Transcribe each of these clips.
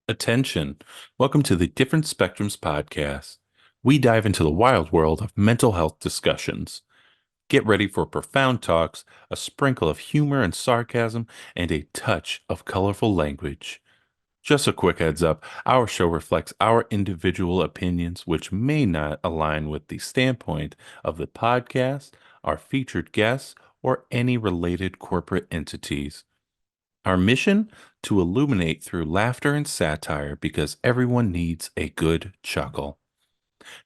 Attention. Welcome to the Different Spectrums podcast. We dive into the wild world of mental health discussions. Get ready for profound talks, a sprinkle of humor and sarcasm, and a touch of colorful language. Just a quick heads up, our show reflects our individual opinions, which may not align with the standpoint of the podcast, our featured guests, or any related corporate entities. Our mission? To illuminate through laughter and satire because everyone needs a good chuckle.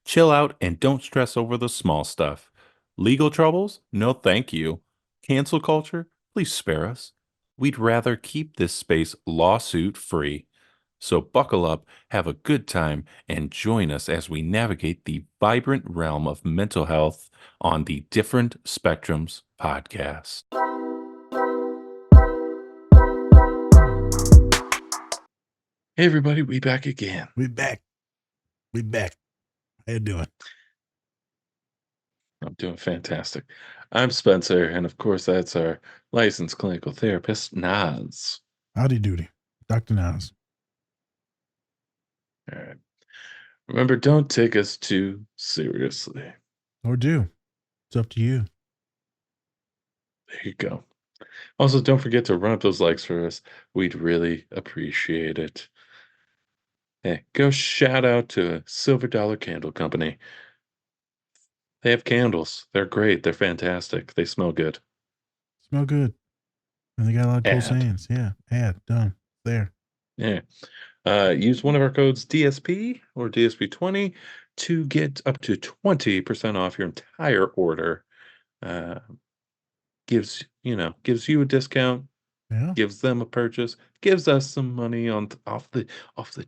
Chill out and don't stress over the small stuff. Legal troubles? No, thank you. Cancel culture? Please spare us. We'd rather keep this space lawsuit free. So buckle up, have a good time, and join us as we navigate the vibrant realm of mental health on the Different Spectrums podcast. Hey everybody, we back again. We back. How you doing? I'm doing fantastic. I'm Spencer, and of course, that's our licensed clinical therapist, Naz. Howdy doody. Dr. Nas. All right. Remember, don't take us too seriously. Or do. It's up to you. There you go. Also, don't forget to run up those likes for us. We'd really appreciate it. Hey, go shout out to Silver Dollar Candle Company. They have candles. They're great. They're fantastic. They smell good. Smell good. And they got a lot of cool Ad. sayings. Yeah. Ad. Done. There. Yeah. Use one of our codes DSP or DSP20 to get up to 20% off your entire order. Gives you a discount, Yeah. gives them a purchase, gives us some money off the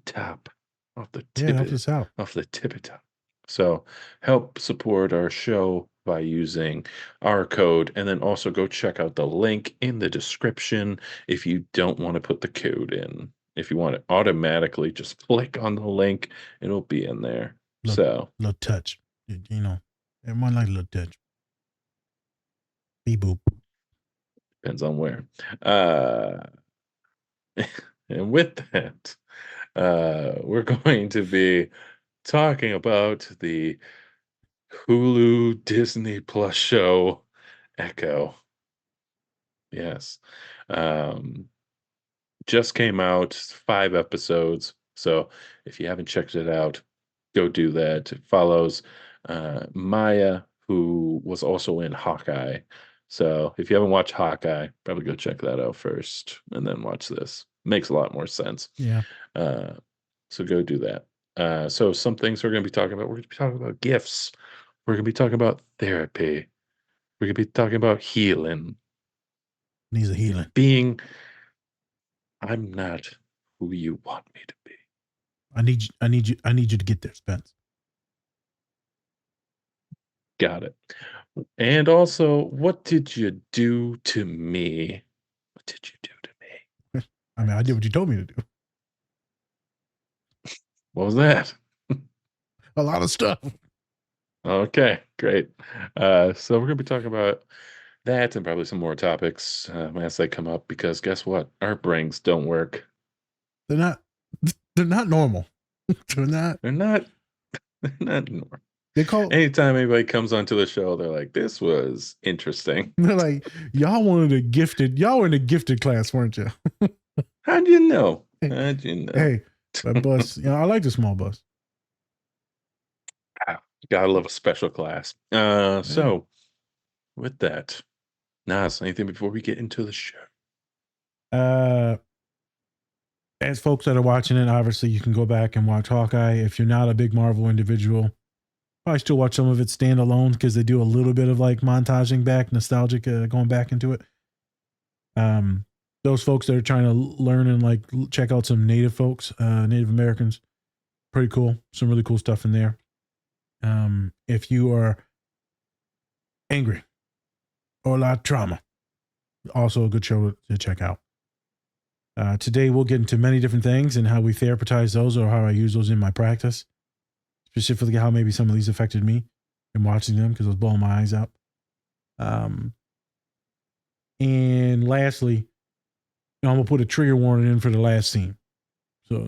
top, off the Yeah. tip, Help us out. off the tippy top. So help support our show by using our code, and then also go check out the link in the description if you don't want to put the code in. If you want it automatically, just click on the link. It'll be in there. Little touch. You know, everyone likes a little touch. Beep boop. Depends on where. And with that, we're going to be talking about the Hulu Disney Plus show Echo. Yes. Just came out, 5 episodes. So if you haven't checked it out, go do that. It follows Maya, who was also in Hawkeye. So if you haven't watched Hawkeye, probably go check that out first and then watch this. Makes a lot more sense. Yeah. So go do that. So some things we're going to be talking about. We're going to be talking about gifts. We're going to be talking about therapy. We're going to be talking about healing. Needs a healing. Being, I'm not who you want me to be. I need you to get there, Spence. Got it. And also, what did you do to me? What did you do to me? I mean, I did what you told me to do. What was that? A lot of stuff. Okay, great. So we're going to be talking about that and probably some more topics as they come up, because guess what? Our brains don't work. They're not normal. They're not normal. They call Anytime anybody comes onto the show, they're like, this was interesting. They're like, y'all were in a gifted class, weren't you? How'd you know? How'd you know? Hey, that bus, I like the small bus. Gotta love a special class. So with that, Nas, anything before we get into the show? As folks that are watching it, obviously you can go back and watch Hawkeye. If you're not a big Marvel individual, probably still watch some of it standalone, because they do a little bit of like montaging back, nostalgic, going back into it. Those folks that are trying to learn and like check out some Native folks, Native Americans, pretty cool. Some really cool stuff in there. If you are angry or a lot of trauma, also a good show to check out. Today we'll get into many different things and how we therapeutize those, or how I use those in my practice. Specifically how maybe some of these affected me in watching them, because I was blowing my eyes out. And lastly, I'm going to put a trigger warning in for the last scene. So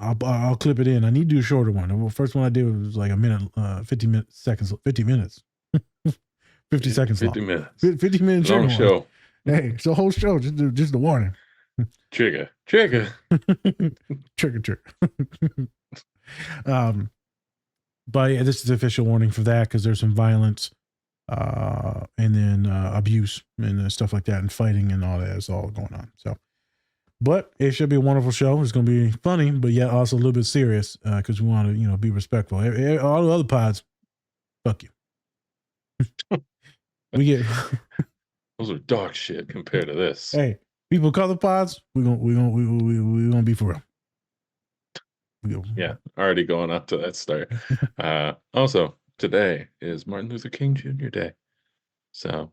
I'll clip it in. I need to do a shorter one. The first one I did was like a minute, 50 minutes, 50 seconds long. 50 minutes. 50-minute Long trigger warning. show. Hey, it's a whole show. Just the warning. Trigger. Trigger. um, but yeah, this is the official warning for that because there's some violence, and then abuse and stuff like that, and fighting and all that is all going on. So, but it should be a wonderful show. It's going to be funny, but yet also a little bit serious because we want to, be respectful. All the other pods, fuck you. We get those are dog shit compared to this. Hey, people color pods. We're gonna be for real. Yeah, already going up to that start. Also, today is Martin Luther King Jr. Day. So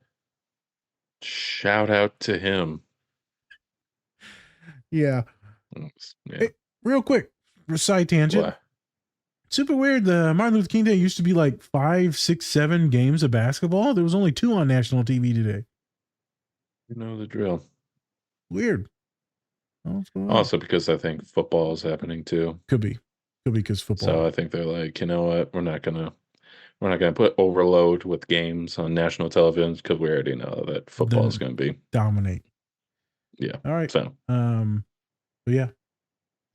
shout out to him. Yeah. Yeah. Hey, real quick, side tangent. What? Super weird. The Martin Luther King Day used to be like 5, 6, 7 games of basketball. There was only 2 on national TV today. You know the drill. Weird. Also, because I think football is happening too. Could be because football. So I think they're like, you know what? We're not gonna put overload with games on national television because we already know that football is going to be dominate. Yeah. All right. So. But yeah,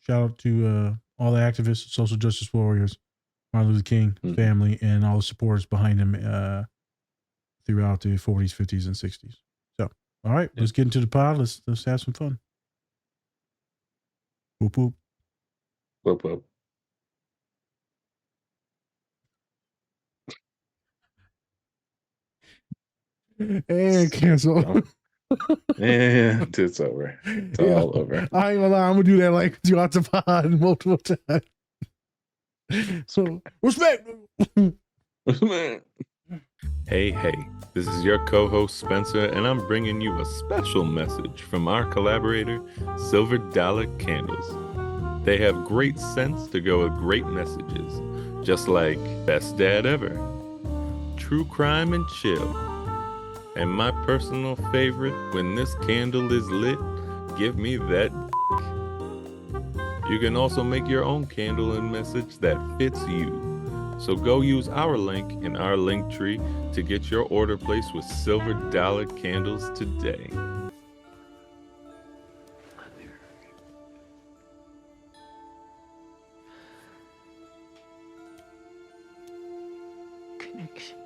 shout out to all the activists, social justice warriors, Martin Luther King family, and all the supporters behind him throughout the 40s, 50s, and 60s. So, all right, let's get into the pod. Let's have some fun. Whoop whoop. Whoop whoop. And cancel. And it's over. It's all over. I ain't gonna lie, I'm gonna do that like throughout the pod multiple times. So respect. Hey, this is your co-host Spencer, and I'm bringing you a special message from our collaborator, Silver Dollar Candles. They have great scents to go with great messages, just like Best Dad Ever, True Crime and Chill, and my personal favorite, When This Candle Is Lit, Give Me That. You can also make your own candle and message that fits you. So go use our link in our link tree to get your order placed with Silver Dollar Candles today. Connection.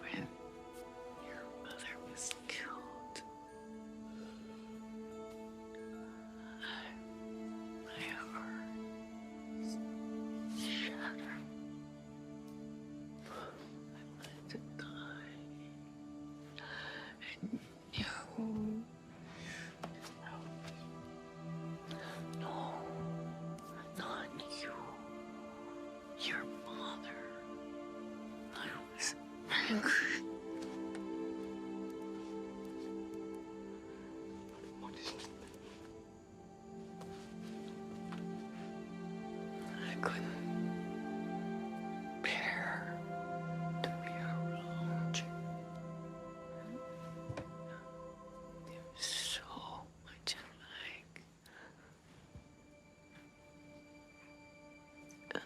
When your mother was killed, my heart shattered. I wanted to die. And no, not you. Your mother. I was angry. I couldn't bear to be around you. There was so much alike.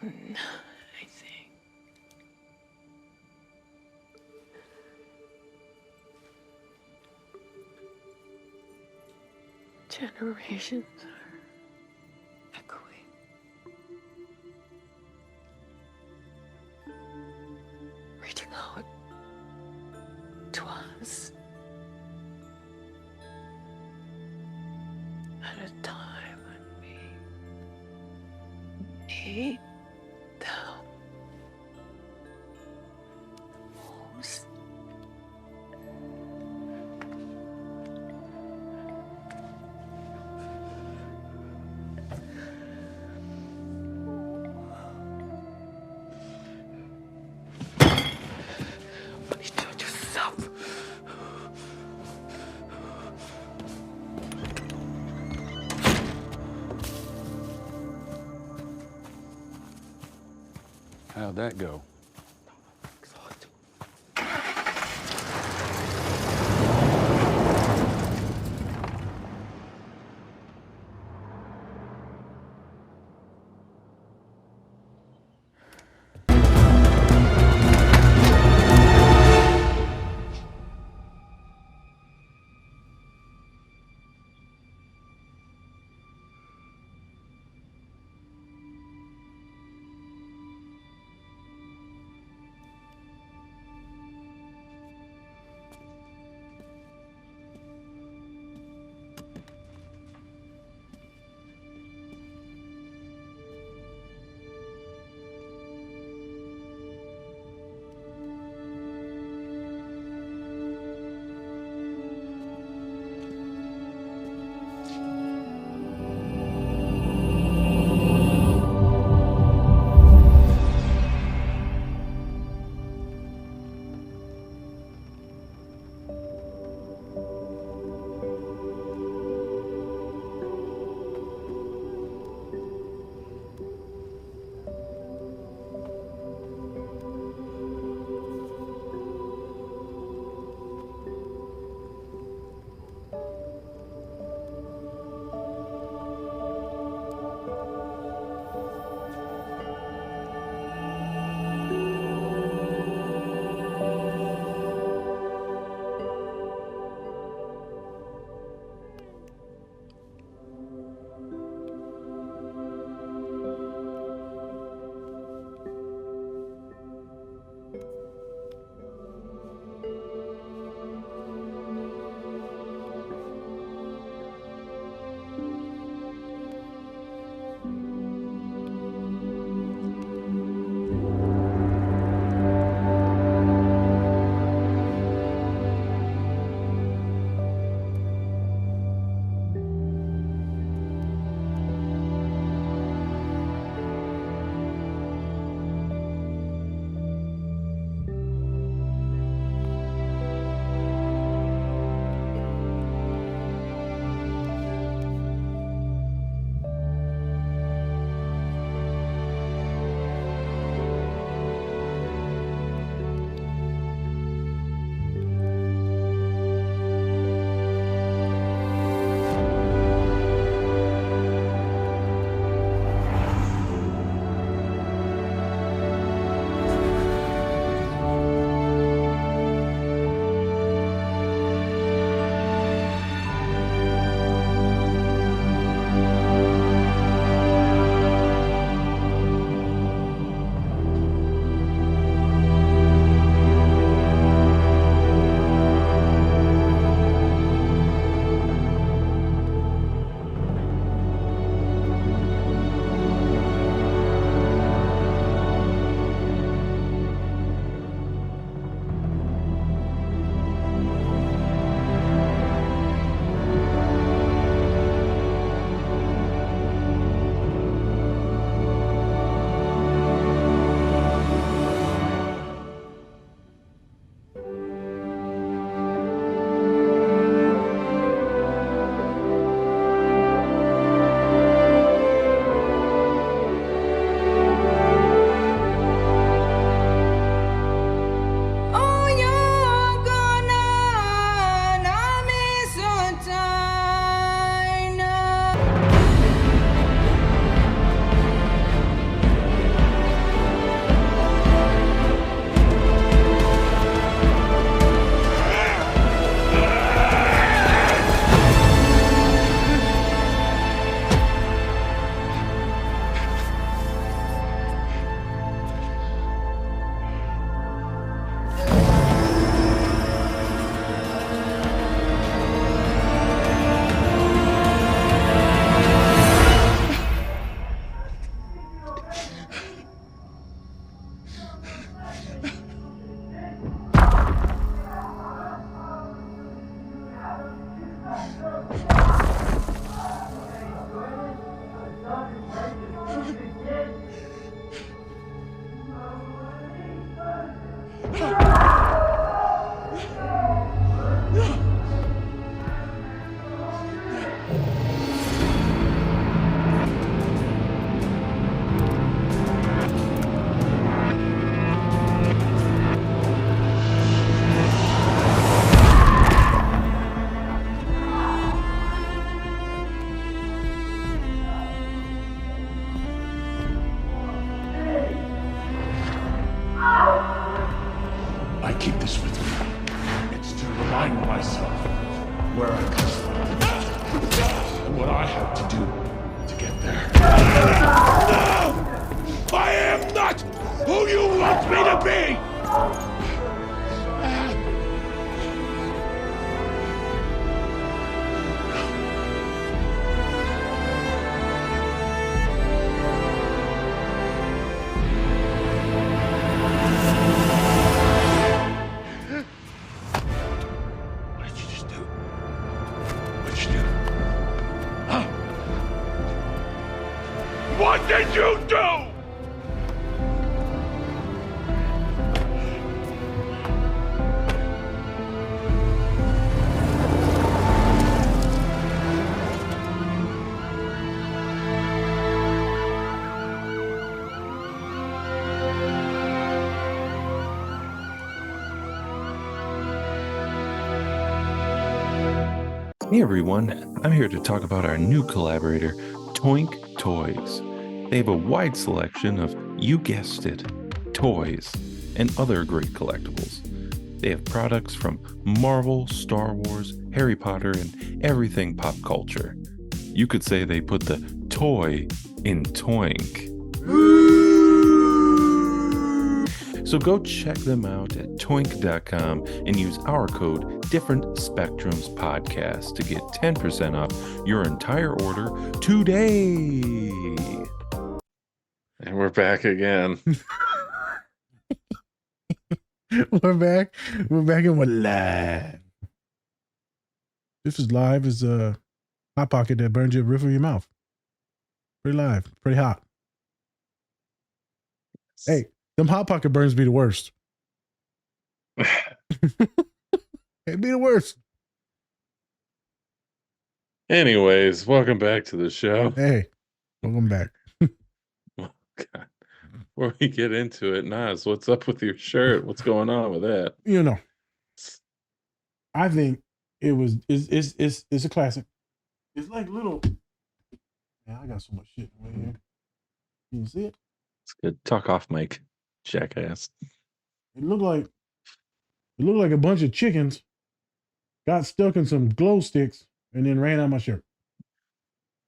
And I think generations are echoing. Reaching out to us at a time when we need them most. When you judge yourself. How'd that go? have to do to get there. No! I am not who you want me to be! What did you just do? What did you do? Huh? What did you do? Hey everyone, I'm here to talk about our new collaborator, Toink Toys. They have a wide selection of, you guessed it, toys and other great collectibles. They have products from Marvel, Star Wars, Harry Potter, and everything pop culture. You could say they put the toy in Toink. So go check them out at toink.com and use our code Different Spectrums Podcast to get 10% off your entire order today. And we're back again. We're back. We're back and we're live. This is live as a hot pocket that burns you at the roof of your mouth. Pretty live, pretty hot. Hey, them hot pocket burns be the worst. It'd be the worst. Anyways, welcome back to the show. Hey, welcome back. Oh, God. Before we get into it, Nas, what's up with your shirt? What's going on with that? You know, I think it's a classic. It's like little. Man, I got so much shit right here. Can you see it? It's good. Talk off mic, jackass. It looked like a bunch of chickens got stuck in some glow sticks and then ran out my shirt. I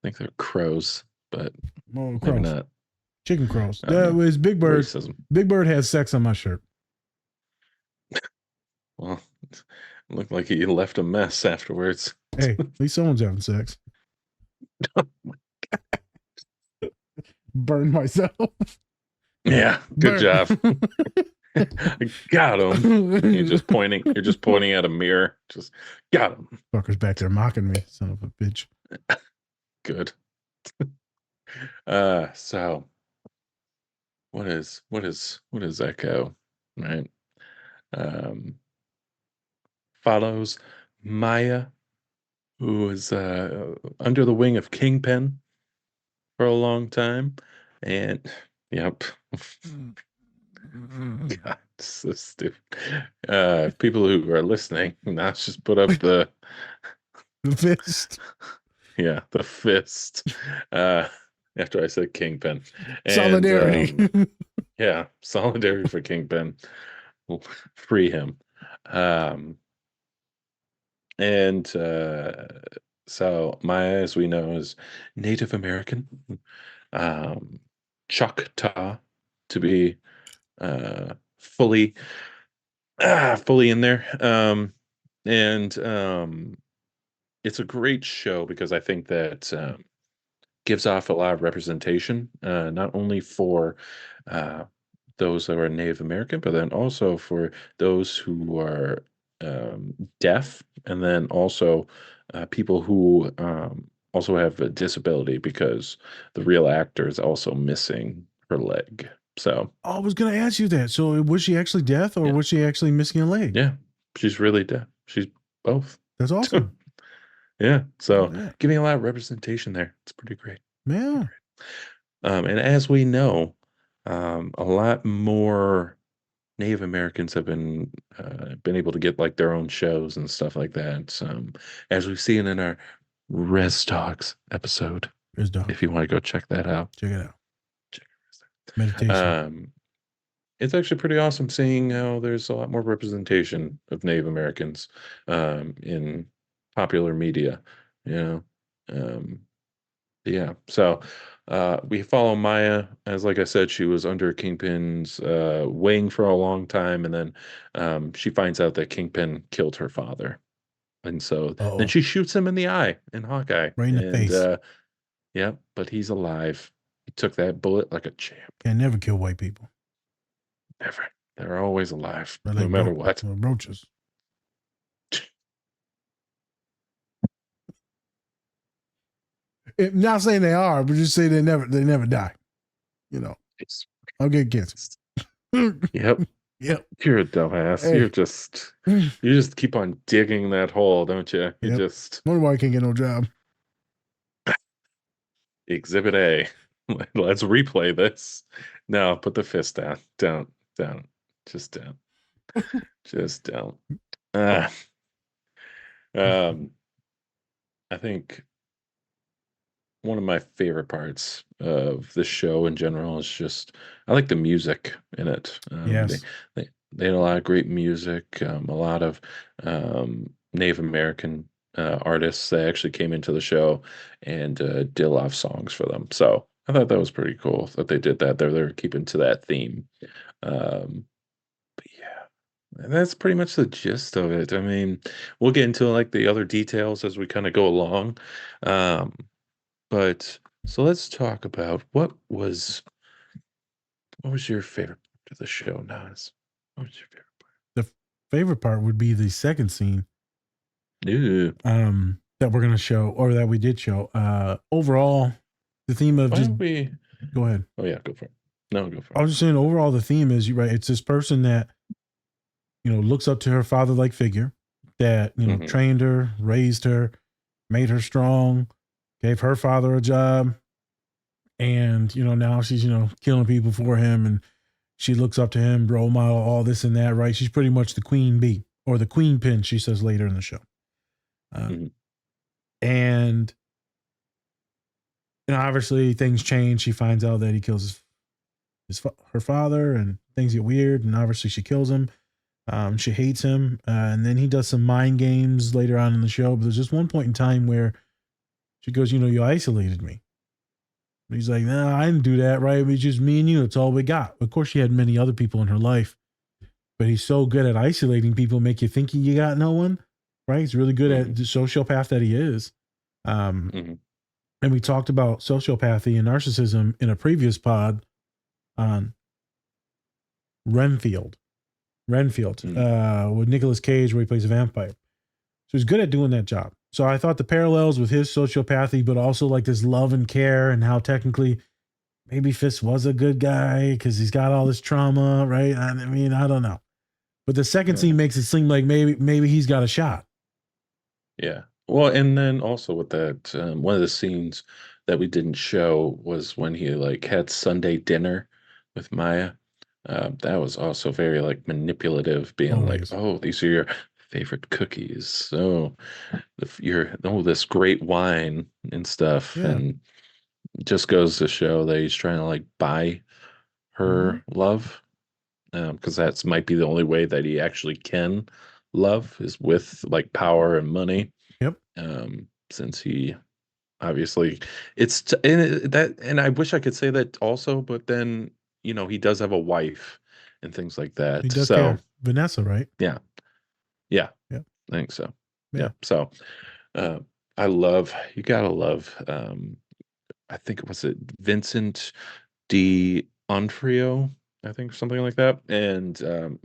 think they're crows, but Oh, maybe crows. not. Chicken crows. That was Big Bird. Racism. Big Bird has sex on my shirt. Well, it looked like he left a mess afterwards. Hey, at least someone's having sex. Burned myself. Yeah, good job. I got him. You're just pointing at a mirror. Just got him. Fucker's back there mocking me, son of a bitch. Good. So what is Echo? Right. Follows Maya, who is under the wing of Kingpin for a long time. And yep. God, so stupid. People who are listening, now just put up the fist. Yeah, the fist. After I said Kingpin. And, Solidarity. Yeah, solidarity for Kingpin. We'll free him. So Maya, as we know, is Native American. Choctaw, to be fully in there. It's a great show because I think that gives off a lot of representation, not only for those that are Native American, but then also for those who are deaf, and then also people who also have a disability, because the real actor is also missing her leg. So I was going to ask you that. So was she actually deaf, or Yeah. was she actually missing a leg? yeah, she's really deaf. She's both. That's awesome. Yeah, so Yeah. giving a lot of representation there. It's pretty great. Yeah. And as we know, a lot more Native Americans have been able to get like their own shows and stuff like that. As we've seen in our Res Dogs episode, There's dog. if you want to go check that out. Check it out. Check Meditation. It's actually pretty awesome seeing how there's a lot more representation of Native Americans in popular media. You know, Yeah. So we follow Maya. As like I said, she was under Kingpin's wing for a long time, and then she finds out that Kingpin killed her father. And so then Oh, she shoots him in the eye in Hawkeye. right in the And face. yeah, but he's alive. He took that bullet like a champ. Can never kill white people. Never. They're always alive, They're no like matter what. roaches. Not saying they are, but just say they never die. You know, It's, I'll get cancer. yep. Yep. You're a dumbass. Hey. You just keep on digging that hole, don't you? You Yep. just Wonder why I can't get no job. Exhibit A. Let's replay this. No, put the fist down. Down. Just down. Just down. Uh, um, I think one of my favorite parts of the show in general is just I like the music in it. Yes. They had a lot of great music, a lot of Native American artists that actually came into the show and did a lot of songs for them. So I thought that was pretty cool that they did that. They're keeping to that theme. Um, but yeah, and that's pretty much the gist of it. I mean, we'll get into like the other details as we kind of go along. Um, but so let's talk about what was your favorite part of the show, Nas? What was your favorite The favorite part would be the second scene part? Ooh, that we're gonna show or that we did show. Overall, the theme of why just don't we? go ahead. Oh yeah, go for it. No, go for I it. was just saying overall the theme is you're right. It's this person that, looks up to her father like figure that, Hmm. trained her, raised her, made her strong, gave her father a job. And, now she's, killing people for him and she looks up to him, role model, all this and that, right? She's pretty much the queen bee or the queen pin, she says later in the show. Hmm. And, obviously things change. She finds out that he kills her father and things get weird. And obviously she kills him. She hates him. And then he does some mind games later on in the show. But there's just one point in time where she goes, you isolated me. And he's like, no, I didn't do that, right? It was just me and you. It's all we got. Of course, she had many other people in her life. But he's so good at isolating people, make you think you got no one, right? He's really good at the sociopath that he is. Hmm. And we talked about sociopathy and narcissism in a previous pod on Renfield, with Nicolas Cage, where he plays a vampire. So he's good at doing that job. So I thought the parallels with his sociopathy, but also like this love and care and how technically maybe Fist was a good guy because he's got all this trauma, right? I mean, I don't know. But the second scene makes it seem like maybe he's got a shot. Yeah. Well, and then also with that, one of the scenes that we didn't show was when he like had Sunday dinner with Maya. That was also very like manipulative, being like, Always. "Oh, these are your favorite cookies. So, this great wine and stuff," Yeah. and just goes to show that he's trying to like buy her love, because that's might be the only way that he actually can love is with like power and money. Yep. Since he obviously and I wish I could say that also, but then he does have a wife and things like He that. does So care. Vanessa, right? yeah, yeah, Yep. I think so. Yeah. Yeah. So uh, you gotta love. I think it was it Vincent D. Onfrio, I think something like that, and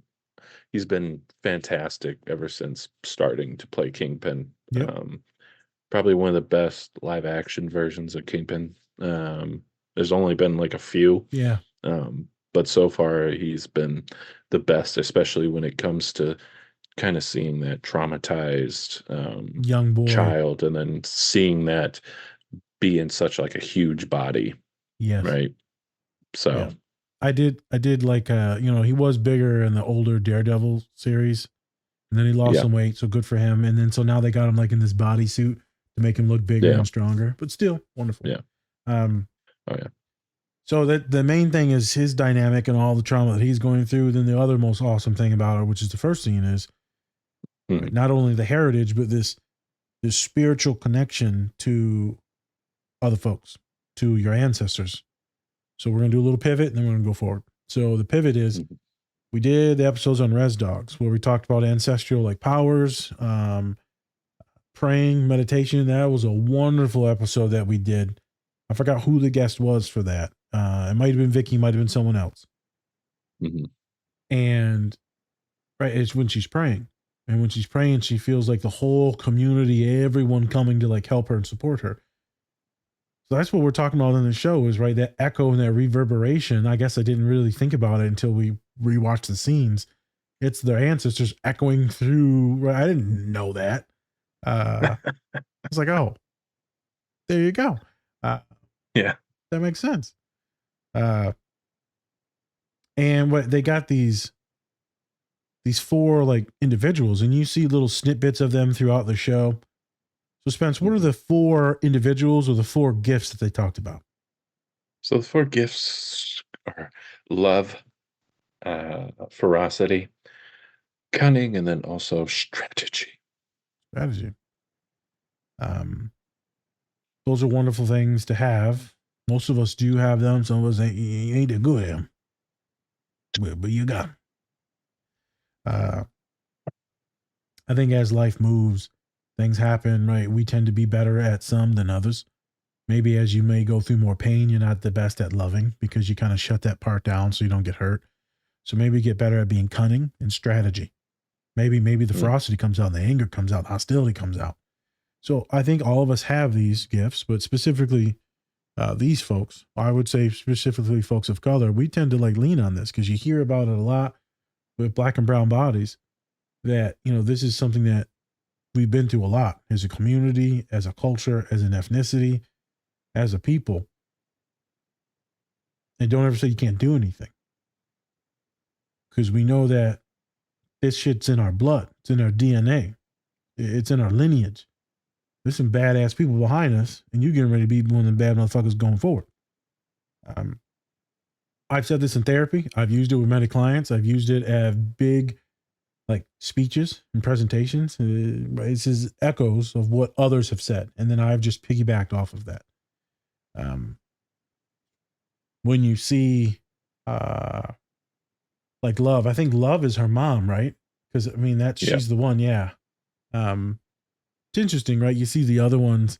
he's been fantastic ever since starting to play Kingpin. Yep. Probably one of the best live action versions of Kingpin. There's only been like a few, Yeah. but so far he's been the best, especially when it comes to kind of seeing that traumatized Young boy. child and then seeing that be in such like a huge body, Yes. right? So Yeah. I did like he was bigger in the older Daredevil series. And then he lost yeah, some weight, so good for him. And then so now they got him like in this bodysuit to make him look bigger yeah, and stronger, but still wonderful. yeah, Um, oh yeah, so that the main thing is his dynamic and all the trauma that he's going through. Then the other most awesome thing about it, which is the first scene, is mhm, not only the heritage, but this spiritual connection to other folks, to your ancestors. So we're going to do a little pivot and then we're going to go forward. So the pivot is Mhm. we did the episodes on Res Dogs where we talked about ancestral like powers, praying, meditation. That was a wonderful episode that we did. I forgot who the guest was for that. It might have been Vicky, might have been someone else. Mhm. And right, it's when she's praying. And when she's praying, she feels like the whole community, everyone coming to like help her and support her. So that's what we're talking about in the show is right, that echo and that reverberation. I guess I didn't really think about it until we rewatched the scenes. It's their ancestors echoing through. Right? I didn't know that. I was like, oh, there you go. Yeah. That makes sense. And what they got these four like individuals, and you see little snippets of them throughout the show. So Spence, what are the four individuals or the four gifts that they talked about? So the four gifts are love, ferocity, cunning, and then also strategy. Strategy. Those are wonderful things to have. Most of us do have them. Some of us ain't that good at them. But you got them. I think as life moves, things happen, right? We tend to be better at some than others. Maybe as you may go through more pain, you're not the best at loving because you kind of shut that part down so you don't get hurt. So maybe get better at being cunning and strategy. Maybe the ferocity comes out, the anger comes out, the hostility comes out. So I think all of us have these gifts, but specifically these folks, I would say specifically folks of color, we tend to like lean on this because you hear about it a lot with black and brown bodies that, you know, this is something that we've been through a lot as a community, as a culture, as an ethnicity, as a people. And don't ever say you can't do anything because we know that this shit's in our blood. It's in our DNA. It's in our lineage. There's some badass people behind us, and you're getting ready to be one of the bad motherfuckers going forward. I've said this in therapy. I've used it with many clients. I've used it at big, like speeches and presentations. It's just echoes of what others have said, and then I've just piggybacked off of that. When you see, like love, I think love is her mom, right? Because I mean she's the one, yeah. It's interesting, right? You see the other ones,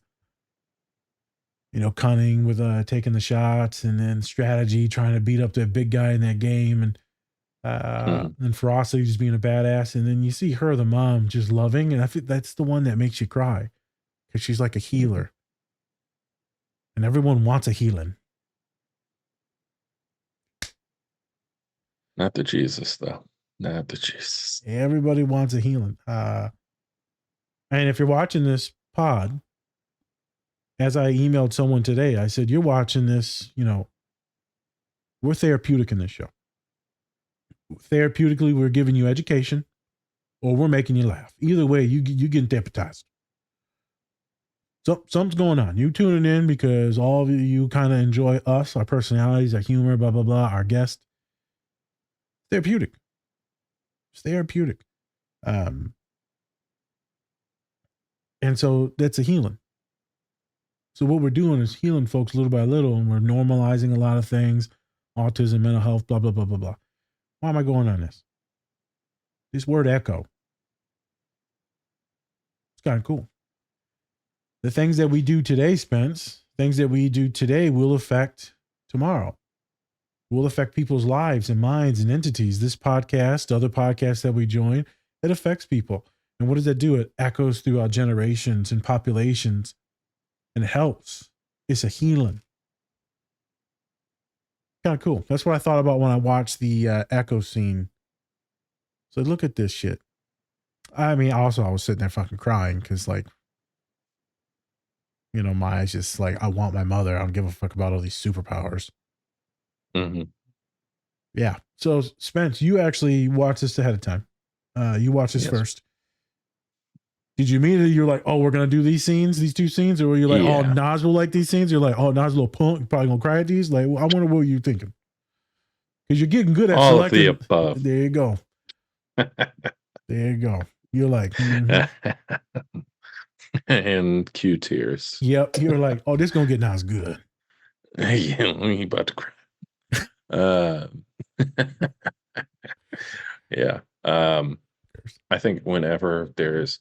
you know, cunning with taking the shots, and then strategy, trying to beat up that big guy in that game, and and ferocity, just being a badass. And then you see her, the mom, just loving, and I think that's the one that makes you cry because she's like a healer, and everyone wants a healing. Not the Jesus, though. Not the Jesus. Everybody wants a healing. And if you're watching this pod, as I emailed someone today, I said, you're watching this, you know, we're therapeutic in this show. Therapeutically, we're giving you education or we're making you laugh. Either way, you getting therapized. So something's going on. You tuning in because all of you kind of enjoy us, our personalities, our humor, blah, blah, blah, our guest. Therapeutic. It's therapeutic. And so that's a healing. So what we're doing is healing folks little by little, and we're normalizing a lot of things, autism, mental health, blah, blah, blah, blah, blah. Why am I going on this? This word echo. It's kind of cool. The things that we do today, Spence, things that we do today will affect tomorrow. Will affect people's lives and minds and entities. This podcast, other podcasts that we join, it affects people. And what does that do? It echoes throughout generations and populations, and it helps. It's a healing. Kind of cool. That's what I thought about when I watched the echo scene. So look at this shit. I mean, also I was sitting there fucking crying because, like, you know, my eyes just like, I want my mother. I don't give a fuck about all these superpowers. Mm-hmm. Yeah. So Spence, you actually watched this ahead of time. You watched this first. Did you immediately, you're like, oh, we're going to do these scenes, these two scenes? Or were you like, oh, Nas will like these scenes? You're like, oh, Nas a little punk, you're probably going to cry at these? Like, I wonder what you're thinking. Because you're getting good at all selecting. of the above. There you go. There you go. You're like, mm-hmm. And cue tears. Yep. You're like, oh, this gonna get nice good. Yeah, we about to cry. Uh, yeah. I think whenever there's,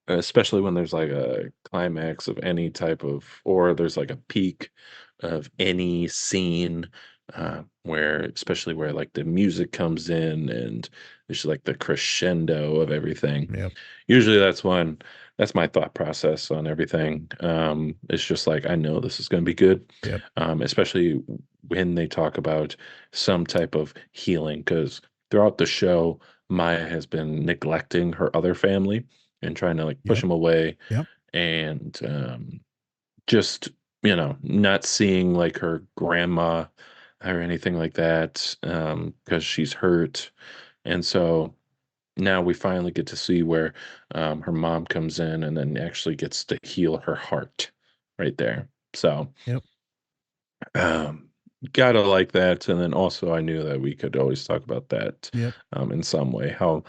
especially when there's like a climax of any type of, or there's like a peak of any scene, where, especially where like the music comes in and there's like the crescendo of everything. Yep. Usually that's my thought process on everything. It's just like, I know this is going to be good. Yep. Especially when they talk about some type of healing, because throughout the show, Maya has been neglecting her other family and trying to like push Yep. them away, Yep. and just, not seeing like her grandma or anything like that, because she's hurt. And so now we finally get to see where, her mom comes in and then actually gets to heal her heart right there. So, Yep. um, gotta like that. And then also, I knew that we could always talk about that, Yep. in some way, how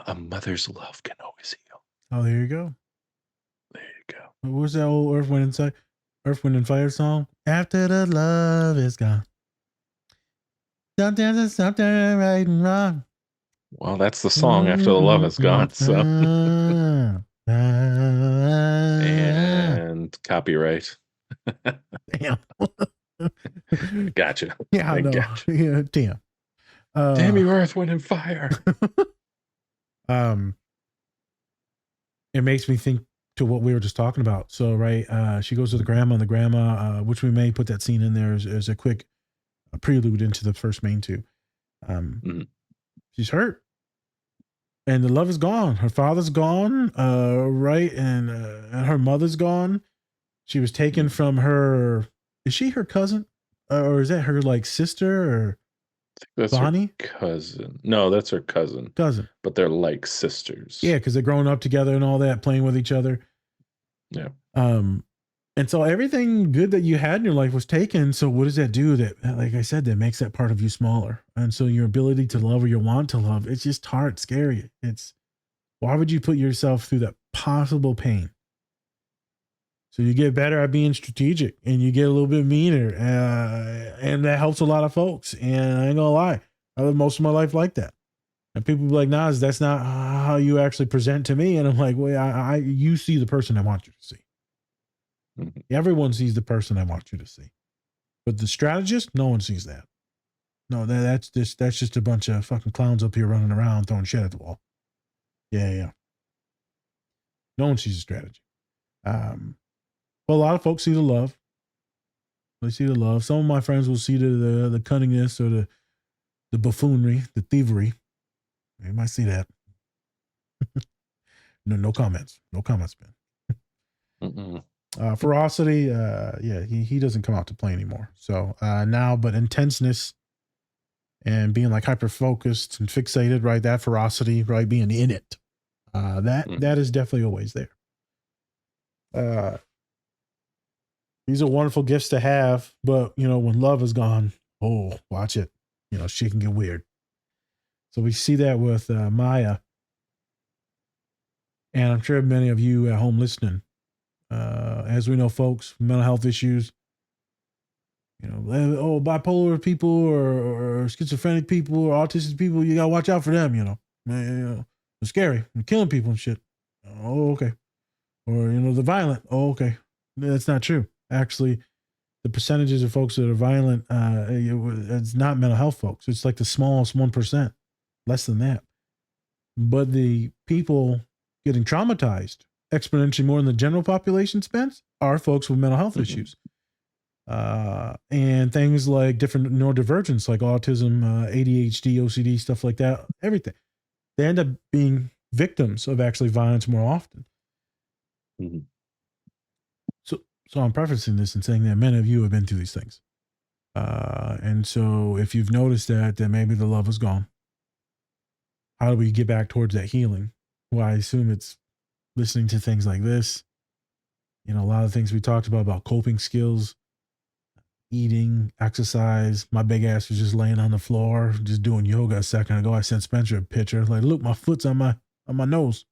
a mother's love can always heal. Oh, there you go. There you go. What was that old Earth, Wind, and Fire song? After the love is gone. Sometimes something right and wrong. Well, that's the song after the love is gone. So, and copyright. Damn. Gotcha. Yeah, I I know. gotcha. Yeah, damn. Damn you, Earth, Wind, and Fire. It makes me think to what we were just talking about. So, right, she goes to the grandma, and the grandma, which we may put that scene in there as a quick prelude into the first main two. Mhm. She's hurt, and the love is gone. Her father's gone, right, and her mother's gone. She was taken from her. Is she her cousin, or is that her like sister or That's Bonnie? her cousin. No, that's her cousin. Cousin. But they're like sisters. Yeah, because they're growing up together and all that, playing with each other. Yeah. And so everything good that you had in your life was taken. So what does that do? That, like I said, that makes that part of you smaller. And so your ability to love or your want to love, it's just hard, scary. It's why would you put yourself through that possible pain? So you get better at being strategic, and you get a little bit meaner, and that helps a lot of folks. And I ain't gonna lie, I lived most of my life like that. And people be like, "Nas, that's not how you actually present to me." And I'm like, "Well, you see the person I want you to see. Mhm. Everyone sees the person I want you to see, but the strategist, no one sees that. No, that's just a bunch of fucking clowns up here running around throwing shit at the wall. Yeah. No one sees the strategy. But a lot of folks see the love. They see the love. Some of my friends will see the cunningness or the buffoonery, the thievery. You might see that. No comments. No comments, man. Mm-mm. Ferocity, yeah, he doesn't come out to play anymore. So now, but intenseness and being like hyper focused and fixated, right? That ferocity, right? Being in it. That is definitely always there. These are wonderful gifts to have, but when love is gone, oh, watch it. Shit can get weird. So we see that with Maya, and I'm sure many of you at home listening, as we know, folks, mental health issues, bipolar people or schizophrenic people or autistic people, you gotta watch out for them. Man, it's scary. They're killing people and shit. Oh, okay. Or the violent. Oh, okay. That's not true. Actually, the percentages of folks that are violent, it's not mental health folks. It's like the smallest 1%, less than that. But the people getting traumatized exponentially more than the general population spends are folks with mental health issues. And things like different neurodivergence, like autism, ADHD, OCD, stuff like that, everything. They end up being victims of actually violence more often. Mm-hmm. So I'm prefacing this and saying that many of you have been through these things. And so if you've noticed that, then maybe the love is gone. How do we get back towards that healing? Well, I assume it's listening to things like this. A lot of things we talked about coping skills, eating, exercise. My big ass was just laying on the floor, just doing yoga a second ago. I sent Spencer a picture. Like, look, my foot's on my nose.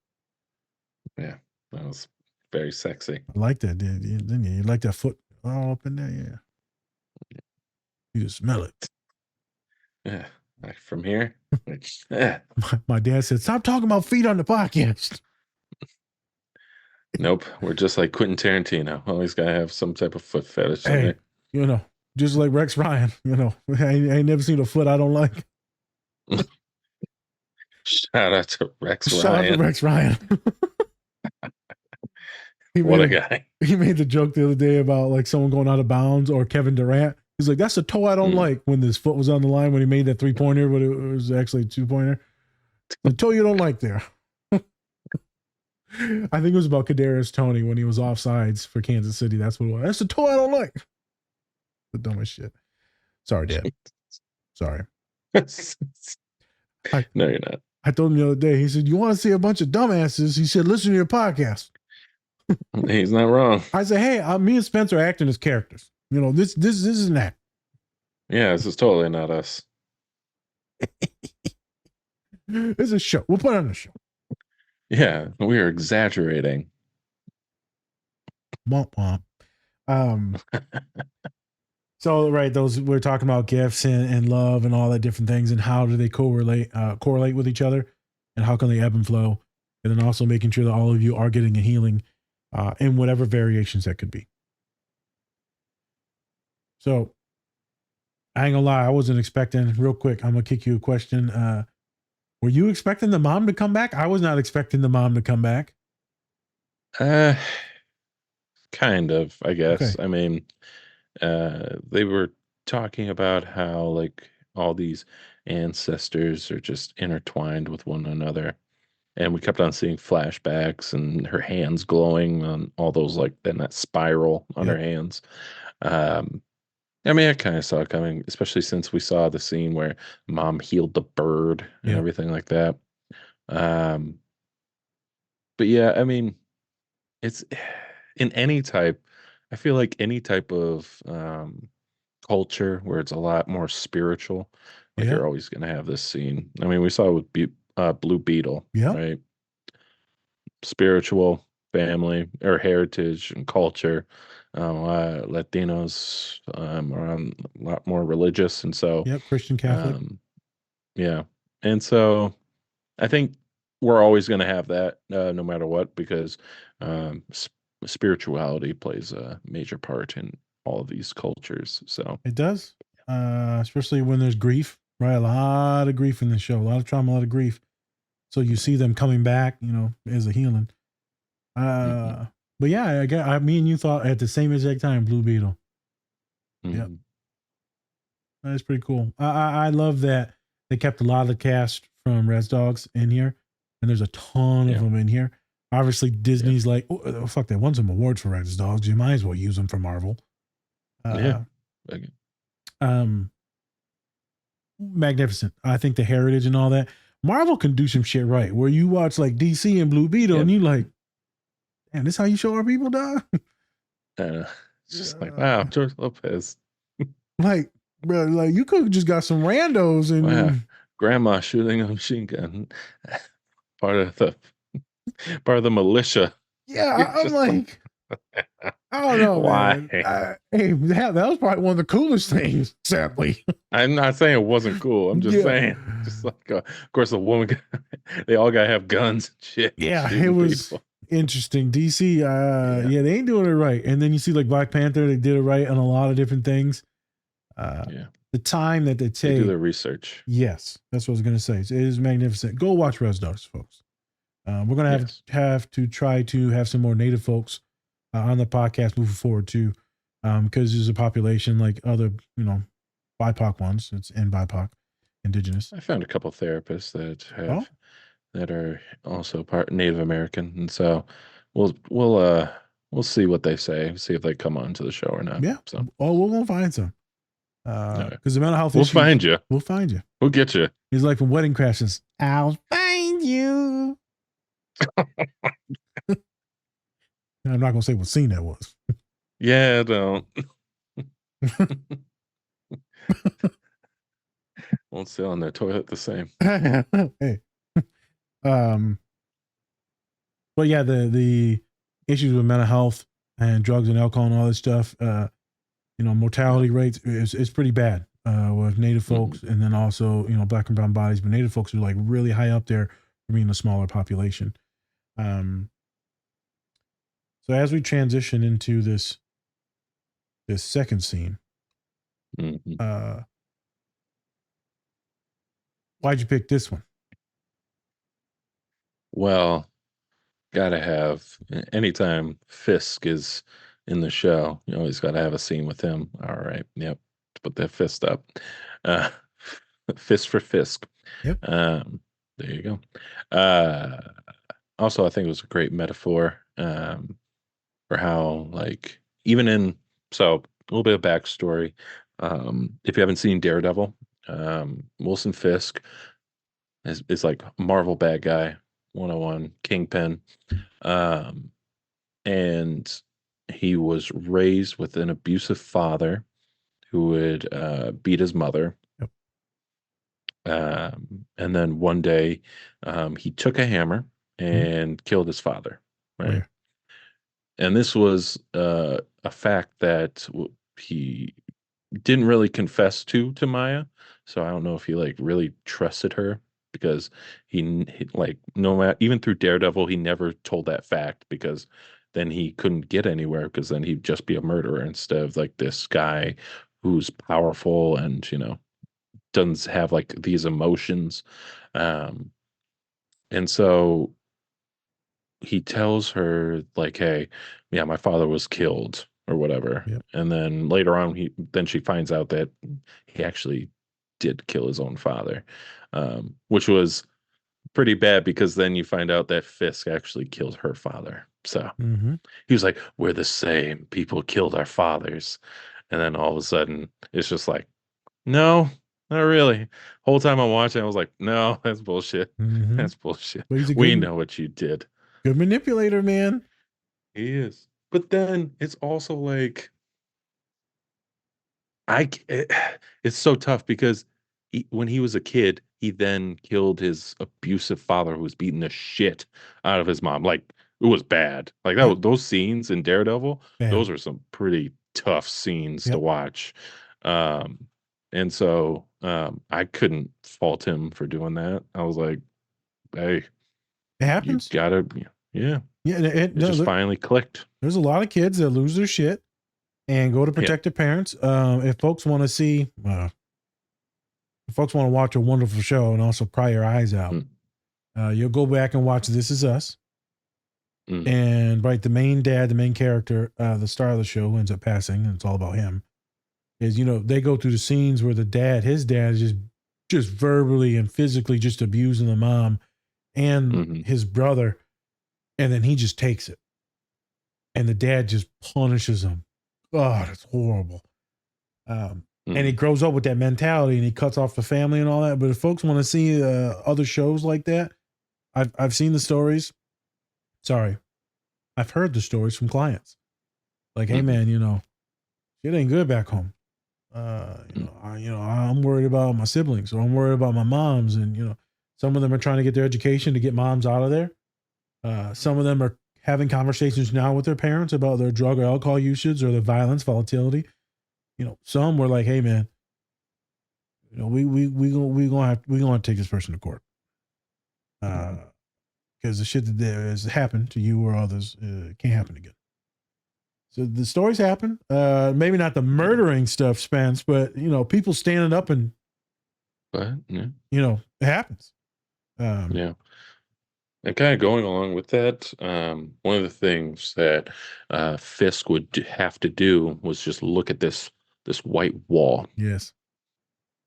Yeah. That was very sexy. I like that, didn't you? You like that foot all up in there? Yeah. You can smell it. Yeah. Like from here. Yeah. My dad said, "Stop talking about feet on the podcast." Nope. We're just like Quentin Tarantino. Always gotta have some type of foot fetish in Hey, there. you know, just like Rex Ryan, I ain't never seen a foot I don't like. Shout out to Rex Shout out to Ryan. Rex Ryan. What a guy. He made the joke the other day about like someone going out of bounds or Kevin Durant. He's like, "That's a toe I don't like," when his foot was on the line when he made that 3-pointer, but it was actually a 2-pointer. The toe you don't like there. I think it was about Kadarius Toney when he was offsides for Kansas City. That's what it was. That's the toe I don't like. The dumbest shit. Sorry, Dad. Sorry. No, you're not. I told him the other day, he said, "You want to see a bunch of dumbasses?" He said, "Listen to your podcast." He's not wrong. I said, "Hey, me and Spencer are acting as characters. This is an act." Yeah, this is totally not us. It's a show. We'll put on a show. Yeah, we are exaggerating. Womp womp. So right, those we're talking about gifts and love and all that different things, and how do they correlate with each other, and how can they ebb and flow, and then also making sure that all of you are getting a healing in whatever variations that could be. So I ain't gonna lie, I wasn't expecting. Real quick, I'm gonna kick you a question. Were you expecting the mom to come back? I was not expecting the mom to come back. Kind of, I guess. Okay. I mean, they were talking about how like all these ancestors are just intertwined with one another. And we kept on seeing flashbacks and her hands glowing on all those like then that spiral on her Yep. hands. I mean, I kind of saw it coming, especially since we saw the scene where mom healed the bird and Yep. everything like that. But yeah, I mean, it's in any type, I feel like any type of culture where it's a lot more spiritual, like Yeah. you're always going to have this scene. I mean, we saw it with Blue Beetle, Yeah. right? Spiritual, family, or heritage and culture. Latinos are a lot more religious, and so Yep. Christian Catholic. yeah, and so I think we're always going to have that no matter what, because spirituality plays a major part in all of these cultures. So It does, especially when there's grief. Right, a lot of grief in the show, a lot of trauma, a lot of grief. So you see them coming back, as a healing. mhm, But yeah, me and you thought at the same exact time, Blue Beetle. Yep, mhm, that's pretty cool. I love that they kept a lot of the cast from Res Dogs in here, and there's a ton of yeah, them in here. Obviously, yeah, Disney's like, oh, fuck, they won some awards for Res Dogs. You might as well use them for Marvel. yeah. Uh, Okay. um, Magnificent. I think the heritage and all that. Marvel can do some shit right, where you watch like DC and Blue Beetle, Yep. and you like, damn, this how you show our people, dog? It's just like, wow, George Lopez. Like, bro, like you could have just got some randos Wow, and grandma shooting a machine gun. Part of the militia. You're yeah, I'm just like, like, I don't know, why? man. Hey, that was probably one of the coolest things, sadly. I'm not saying it wasn't cool. I'm just Yeah. saying, just like, of course, the woman, they all gotta have guns and shit. Yeah, it Shooting was people. interesting. DC, Yeah. yeah, they ain't doing it right. And then you see like Black Panther, they did it right on a lot of different things. Yeah. The time that they They do take, their research. yes, that's what I was gonna say. It is magnificent. Go watch Res Dogs, folks. We're gonna Yes. have to try to have some more Native folks on the podcast moving forward too, because there's a population like other BIPOC ones. It's in BIPOC, Indigenous. I found a couple therapists that Oh, that are also part Native American, and so we'll see what they say, see if they come on to the show or not. yeah. So Oh, we're gonna find some. no, Because the mental health we'll issues, find you. we'll find you. We'll get you. He's like from Wedding Crashers. I'll find you. I'm not gonna say what scene that was. Yeah, don't. Won't sit on their toilet the same. Hey, um, But yeah, the issues with mental health and drugs and alcohol and all this stuff, Yeah. mortality rates is pretty bad with Native Mhm. folks, and then also Black and brown bodies. But Native folks are like really high up there for being a smaller population. Um, so as we transition into this second scene, Mhm. uh, why'd you pick this one? Well, gotta have anytime Fisk is in the show, you always gotta have a scene with him. All right, yep. Put that fist up. Uh, fist for Fisk. Yep. Um, there you go. Uh, Also, I think it was a great metaphor for how, like, even in so a little bit of backstory. If you haven't seen Daredevil, Wilson Fisk is like Marvel bad guy 101, Kingpin. Um, and he was raised with an abusive father who would beat his mother. Yep. And then one day, he took a hammer Mhm. and killed his father. Right. Where? And this was a fact that he didn't really confess to Maya. So I don't know if he like really trusted her because he like no matter even through Daredevil he never told that fact because then he couldn't get anywhere because then he'd just be a murderer instead of like this guy who's powerful and doesn't have like these emotions. Um, and so he tells her like, "Hey, yeah, my father was killed or whatever." Yep. And then later on, she finds out that he actually did kill his own father, which was pretty bad because then you find out that Fisk actually killed her father. So Mm-hmm. he was like, "We're the same. People killed our fathers," and then all of a sudden, it's just like, "No, not really." Whole time I'm watching, I was like, "No, that's bullshit. Mm-hmm. That's bullshit. But he's a We good know what you did." good manipulator, man. He is. But then it's also like I c- it, it's so tough because when he was a kid, he then killed his abusive father who was beating the shit out of his mom. Like it was bad. Like Yep. those scenes in Daredevil, Bad. those are some pretty tough scenes to Yep. watch. Um and so I couldn't fault him for doing that. I was like, "Hey, It you happens. gotta yeah, Yeah. it No, just finally clicked." there's a lot of kids that lose their shit and go to Yeah. protect their parents. If folks want to see, if folks want to watch a wonderful show and also cry your eyes out, Mm, you'll go back and watch This Is Us. mm, And right, the main dad, the main character, the star of the show, who ends up passing, and it's all about him. Is they go through the scenes where his dad, is just verbally and physically just abusing the mom and mhm, his brother, and then he just takes it, and the dad just punishes him. God, it's horrible. And he mhm. grows up with that mentality, and he cuts off the family and all that. But if folks want to see other shows like that, I've seen the stories. Sorry, I've heard the stories from clients. Like, hey Mhm, man, it ain't good back home. mm, I'm worried about my siblings, or I'm worried about my moms, and some of them are trying to get their education to get moms out of there. Some of them are having conversations now with their parents about their drug or alcohol usage or their violence, volatility. Some were like, "Hey, man, we gonna take this person to court mhm. because the shit that has happened to you or others can't happen again." So the stories happen. Maybe not the Yeah, murdering stuff, Spence, but people standing up and but yeah, it happens. Um, yeah. And kind of going along with that, one of the things that Fisk would have to do was just look at this white wall yes.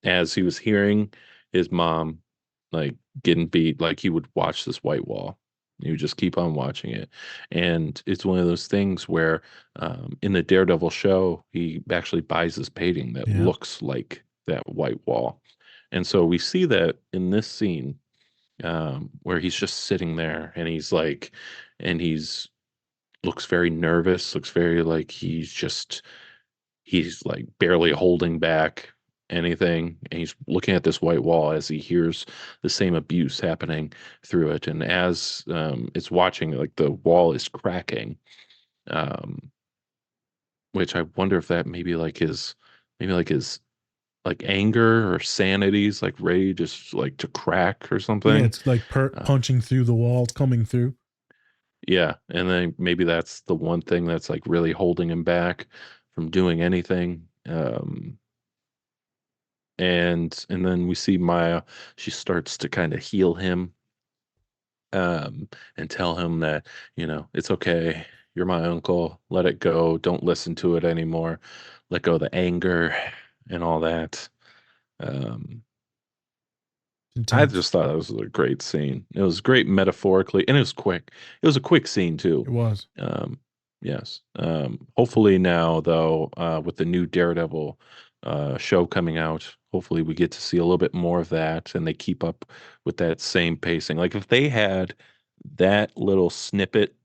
as he was hearing his mom like getting beat. Like he would watch this white wall. He would just keep on watching it, and it's one of those things where in the Daredevil show, he actually buys this painting that Yeah. looks like that white wall, and so we see that in this scene where he's just sitting there and he's like, and he's looks very nervous, looks very like he's like barely holding back. anything. And he's looking at this white wall as he hears the same abuse happening through it. And as it's watching, like the wall is cracking, um, which I wonder if that maybe like his like anger or sanity's like ready just like to crack or Yeah, something. it's like Uh, punching through the wall, it's coming through. yeah, and then maybe that's the one thing that's like really holding him back from doing anything. And then we see Maya. She starts to kind of heal him, and tell him that, it's okay. You're my uncle. Let it go. Don't listen to it anymore. Let go of the anger and all that. Um, It's I intense. just thought that was a great scene. It was great metaphorically, and it was quick. It was a quick scene too. It was. Um, yes. Hopefully now, though, with the new Daredevil show coming out, hopefully we get to see a little bit more of that, and they keep up with that same pacing. Like if they had that little snippet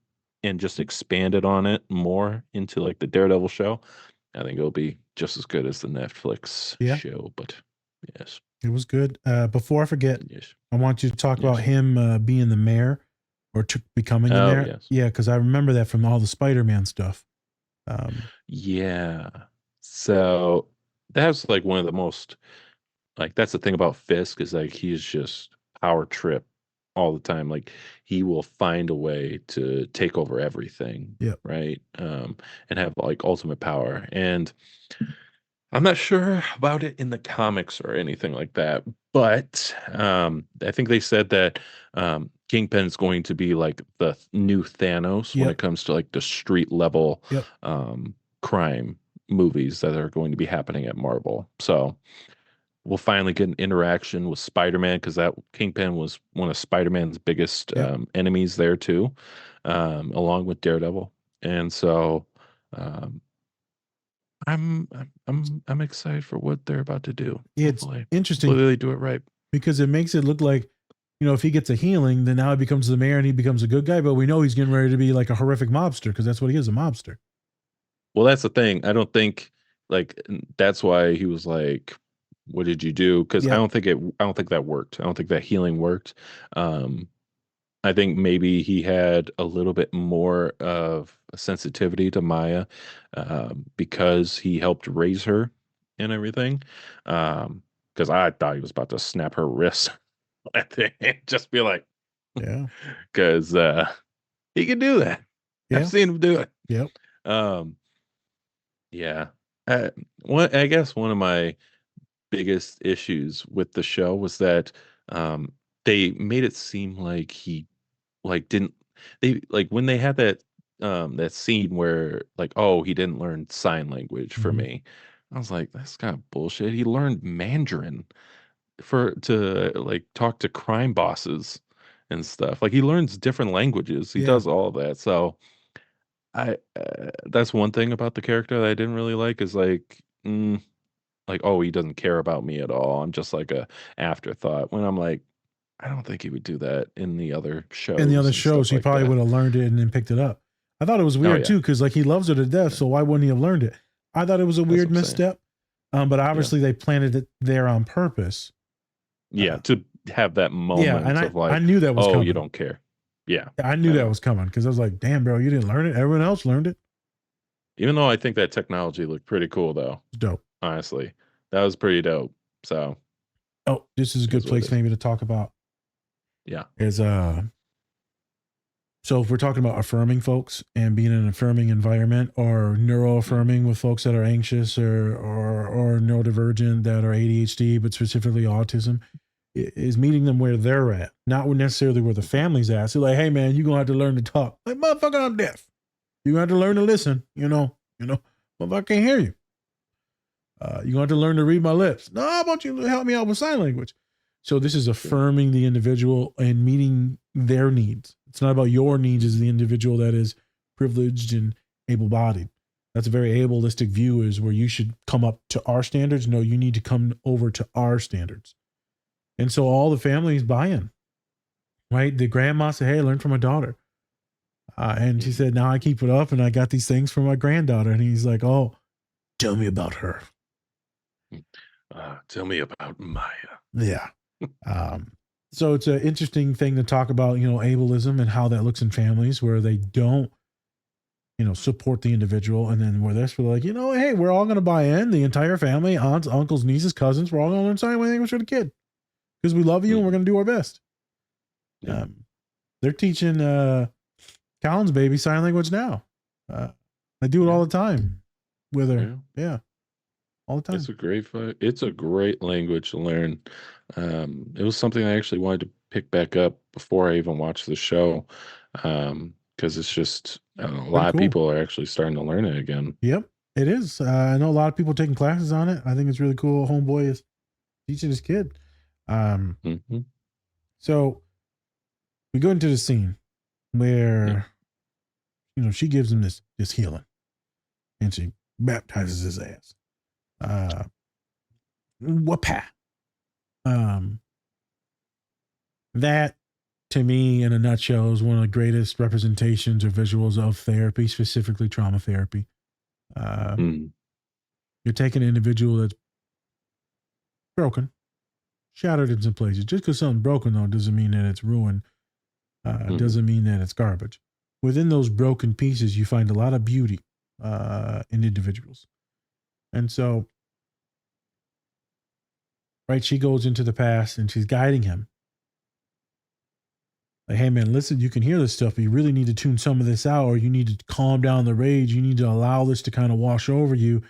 and just expanded on it more into like the Daredevil show, I think it'll be just as good as the Netflix Yeah, show. But yes, it was good. Before I forget, yes, I want you to talk about yes. him being the mayor or becoming the Oh, mayor. yes. Yeah, because I remember that from all the Spider-Man stuff. Um, Yeah. So that's like one of the most like that's the thing about Fisk is like he's just power trip all the time. Like he will find a way to take over everything, yeah, right? And have like ultimate power. And I'm not sure about it in the comics or anything like that, but I think they said that Kingpin's going to be like the new Thanos when yep, it comes to like the street level yep, crime movies that are going to be happening at Marvel. So we'll finally get an interaction with Spider-Man because that Kingpin was one of Spider-Man's biggest yep. enemies there too, along with Daredevil. And so um, I'm excited for what they're about to do. Yeah, it's Hopefully interesting they do it right. because it makes it look like, if he gets a healing, then now he becomes the mayor and he becomes a good guy. But we know he's getting ready to be like a horrific mobster because that's what he is, a mobster. Well, that's the thing. I don't think like that's why he was like, "What did you do?" Because Yep, I don't think that worked. I don't think that healing worked. Um, I think maybe he had a little bit more of a sensitivity to Maya, because he helped raise her and everything. Because I thought he was about to snap her wrist at the end, just be like, yeah, because he can do that. I've yeah, seen him do it. yep, Um, yeah. Uh, I guess one of my biggest issues with the show was that um, they made it seem like he like didn't they like when they had that scene where like, oh, he didn't learn sign language for hmm, me. I was like, that's kind of bullshit. He learned Mandarin for to like talk to crime bosses and stuff. Like he learns different languages. He yeah, does all of that. So I that's one thing about the character that I didn't really like is like, oh, he doesn't care about me at all. I'm just like a afterthought. When I'm like, I don't think he would do that in the other in the shows other and stuff shows, he like probably that. would have learned it and then picked it up. I thought it was Oh weird yeah, too, because like he loves her to death, yeah. so why wouldn't he have learned it? I thought it was a That's what weird I'm saying. misstep, but Yeah, obviously they planted it there on purpose. yeah. Uh, To have that yeah, and moment of I like, knew that was oh, you coming. don't care. Yeah, I knew I that know. was coming because I was like, damn, bro, you didn't learn it. Everyone else learned it. Even though I think that technology looked pretty cool, though. It's dope. Honestly, that was pretty dope. So Oh, this is a it good is what it place is. maybe to talk about Yeah. is so if we're talking about affirming folks and being in an affirming environment or neuro Mm, affirming with folks that are anxious or neurodivergent that are ADHD, but specifically autism, is meeting them where they're at, not necessarily where the mhm. family's at. So like, hey man, you're gonna have to learn to talk. Like, motherfucker, I'm deaf. You're gonna have to learn to listen, motherfucker can't hear you. You're going to have to learn to read my lips. No, I want you to help me out with sign language. So this is Sure. affirming the individual and meeting their needs. It's not about your needs as the individual that is privileged and able-bodied. That's a very ableistic view is where you should come up to our standards. No, you need to come over to our standards. And so all the families buy in, right? The grandma said, hey, learn from my daughter. And she Mhm. said, now I keep it up and I got these things for my granddaughter. And he's like, oh, tell me about her. Tell me about Maya. Yeah. So it's an interesting thing to talk about, ableism and how that looks in families where they don't, support the individual. And then where this, we're like, hey, we're all going to buy in, the entire family, aunts, uncles, nieces, cousins, we're all going to learn sign language for the kid because we love you and we're going to do our best. Yeah. They're teaching Colin's baby sign language now. They do it all the time with her. Yeah. All the time. It's a great language to learn. It was something I actually wanted to pick back up before I even watched the show. Because it's just a lot of cool. people are actually starting to learn it again. Yep, it is. I know a lot of people taking classes on it. I think it's really cool. Homeboy is teaching his kid. So we go into the scene where she gives him this healing, and she baptizes his ass. Whoop-ha. That to me, in a nutshell, is one of the greatest representations or visuals of therapy, specifically trauma therapy. You're taking an individual that's broken, shattered in some places. Just because something's broken, though, doesn't mean that it's ruined. Doesn't mean that it's garbage. Within those broken pieces, you find a lot of beauty in individuals. And so, right, she goes into the past and she's guiding him. Like, hey, man, listen, you can hear this stuff, but you really need to tune some of this out, or you need to calm down the rage. You need to allow this to kind of wash over you.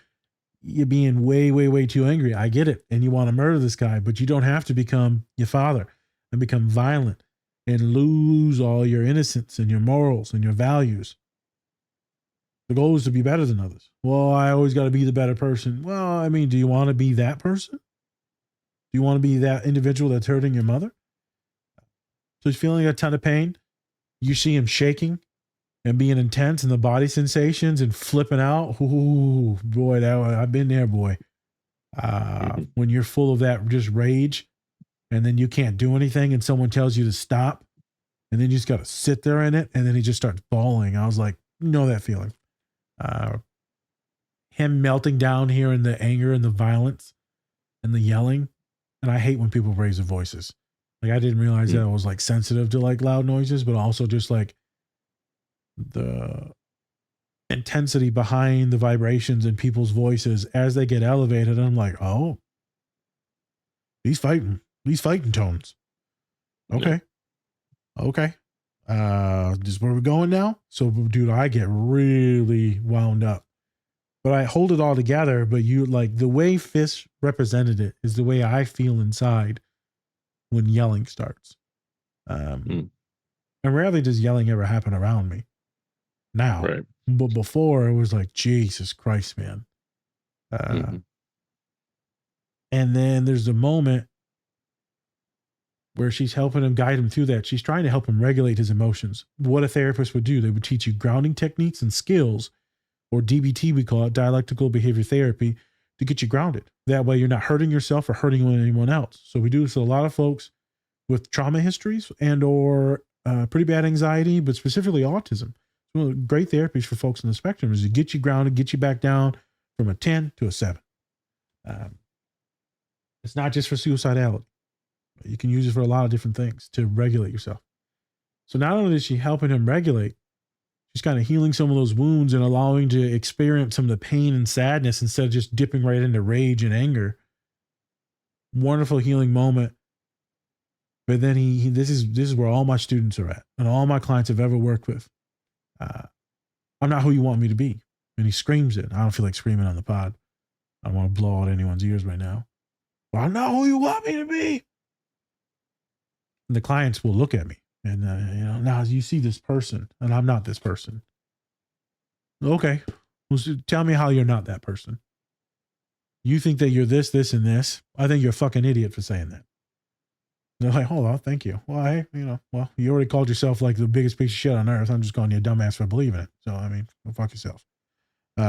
You're being way, way, way too angry. I get it. And you want to murder this guy, but you don't have to become your father and become violent and lose all your innocence and your morals and your values. The goal is to be better than others. Well, I always got to be the better person. Well, I mean, do you want to be that person? Do you want to be that individual that's hurting your mother? So he's feeling a ton of pain. You see him shaking and being intense and the body sensations and flipping out. Ooh, boy, I've been there, boy. When you're full of that just rage and then you can't do anything and someone tells you to stop and then you just got to sit there in it and then he just starts bawling. I was like, that feeling. Him melting down here in the anger and the violence and the yelling. And I hate when people raise their voices. Like, I didn't realize that I was like sensitive to like loud noises, but also just like the intensity behind the vibrations in people's voices as they get elevated. I'm like, oh, he's fighting tones. Okay. Okay. Just where we're going now. So dude, I get really wound up, but I hold it all together. But you like the way Fish represented it is the way I feel inside when yelling starts. And rarely does yelling ever happen around me now. Right. But before it was like, Jesus Christ, man. And then there's a moment where she's helping him, guide him through that. She's trying to help him regulate his emotions. What a therapist would do, they would teach you grounding techniques and skills, or DBT, we call it, dialectical behavior therapy, to get you grounded. That way you're not hurting yourself or hurting anyone else. So we do this with a lot of folks with trauma histories and or pretty bad anxiety, but specifically autism. One of the great therapies for folks on the spectrum is to get you grounded, get you back down from a 10 to a 7. It's not just for suicidality. You can use it for a lot of different things to regulate yourself. So not only is she helping him regulate, she's kind of healing some of those wounds and allowing to experience some of the pain and sadness instead of just dipping right into rage and anger. Wonderful healing moment. But then this is where all my students are at and all my clients I've ever worked with. I'm not who you want me to be. And he screams it. I don't feel like screaming on the pod. I don't want to blow out anyone's ears right now. But I'm not who you want me to be. And the clients will look at me and, now you see this person and I'm not this person. Okay. Well, so tell me how you're not that person. You think that you're this, this, and this. I think you're a fucking idiot for saying that. They're like, hold on, thank you. Well, hey, you already called yourself like the biggest piece of shit on earth. I'm just calling you a dumbass for believing it. So, I mean, go fuck yourself. You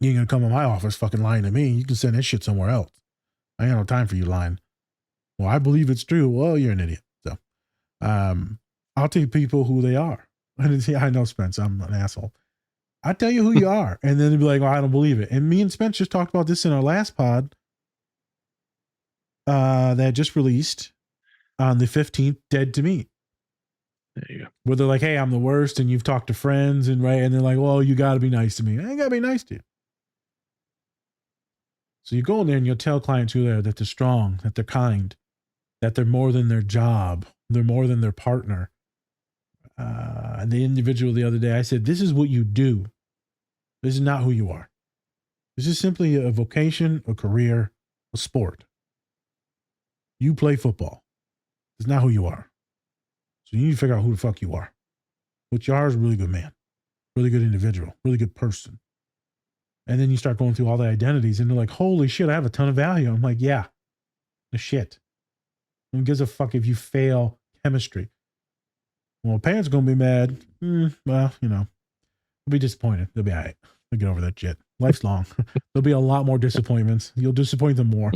ain't gonna come in my office fucking lying to me. You can send that shit somewhere else. I ain't got no time for you lying. Well, I believe it's true. Well, you're an idiot. So, I'll tell people who they are. I know, Spence, I'm an asshole. I tell you who you are. And then they'll be like, well, I don't believe it. And me and Spence just talked about this in our last pod that just released on the 15th, Dead to Me. There you go. Where they're like, hey, I'm the worst, and you've talked to friends, and right, and they're like, well, you got to be nice to me. I ain't got to be nice to you. So you go in there and you'll tell clients who they are, that they're strong, that they're kind, that they're more than their job, they're more than their partner. The individual the other day, I said, this is what you do. This is not who you are. This is simply a vocation, a career, a sport. You play football. It's not who you are. So you need to figure out who the fuck you are. What you are is a really good man, really good individual, really good person. And then you start going through all the identities and they're like, holy shit, I have a ton of value. I'm like, yeah, the shit. Who gives a fuck if you fail chemistry? Well, parents are going to be mad. Well, you know, they'll be disappointed. They'll be all right. They'll get over that shit. Life's long. There'll be a lot more disappointments. You'll disappoint them more.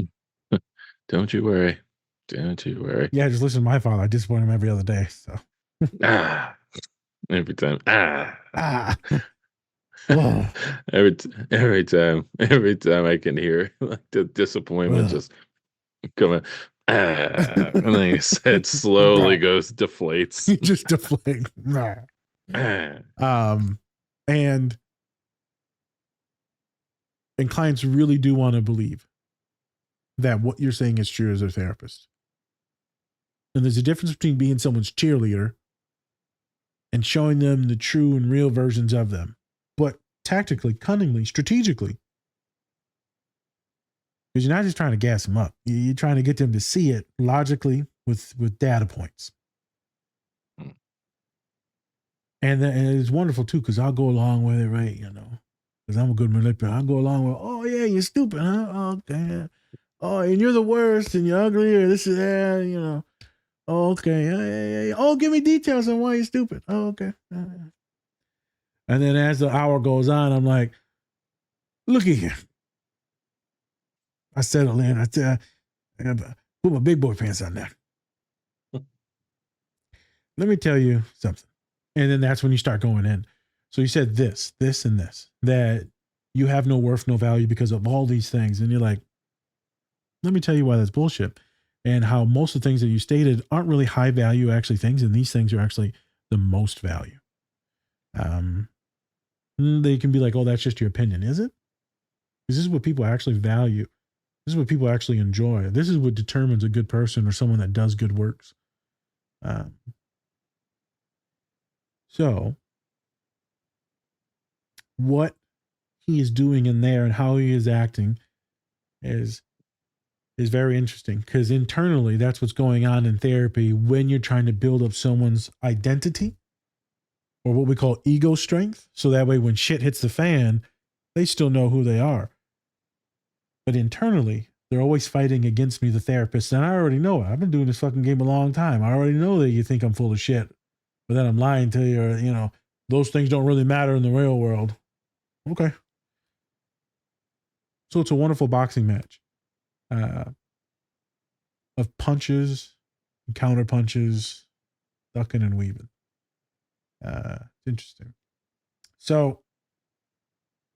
Don't you worry. Don't you worry. Yeah, just listen to my father. I disappoint him every other day. So every time. Oh. every time I can hear like the disappointment just coming. And then his head slowly deflates. He just deflates. And clients really do want to believe that what you're saying is true as a therapist. And there's a difference between being someone's cheerleader and showing them the true and real versions of them, but tactically, cunningly, strategically. Because you're not just trying to gas them up. You're trying to get them to see it logically with data points. And it's wonderful too, because I'll go along with it, right? You know, because I'm a good manipulator. I'll go along with, oh yeah, you're stupid, huh? Oh, okay. Oh, and you're the worst, and you're ugly, or this is that, you know. Oh, okay. Yeah. Oh, give me details on why you're stupid. Oh, okay. And then as the hour goes on, I'm like, looky here. I settle in. I put my big boy pants on there. Let me tell you something. And then that's when you start going in. So you said this, and this, that you have no worth, no value because of all these things. And you're like, let me tell you why that's bullshit. And how most of the things that you stated aren't really high value actually things. And these things are actually the most value. They can be like, oh, that's just your opinion. Is it? Because this is what people actually value. This is what people actually enjoy. This is what determines a good person or someone that does good works. So what he is doing in there and how he is acting is very interesting, because internally that's what's going on in therapy when you're trying to build up someone's identity or what we call ego strength. So that way when shit hits the fan, they still know who they are. But internally, they're always fighting against me, the therapist. And I already know it. I've been doing this fucking game a long time. I already know that you think I'm full of shit, but then I'm lying to you, or, you know, those things don't really matter in the real world. Okay. So it's a wonderful boxing match of punches and counter punches, ducking and weaving. It's interesting. So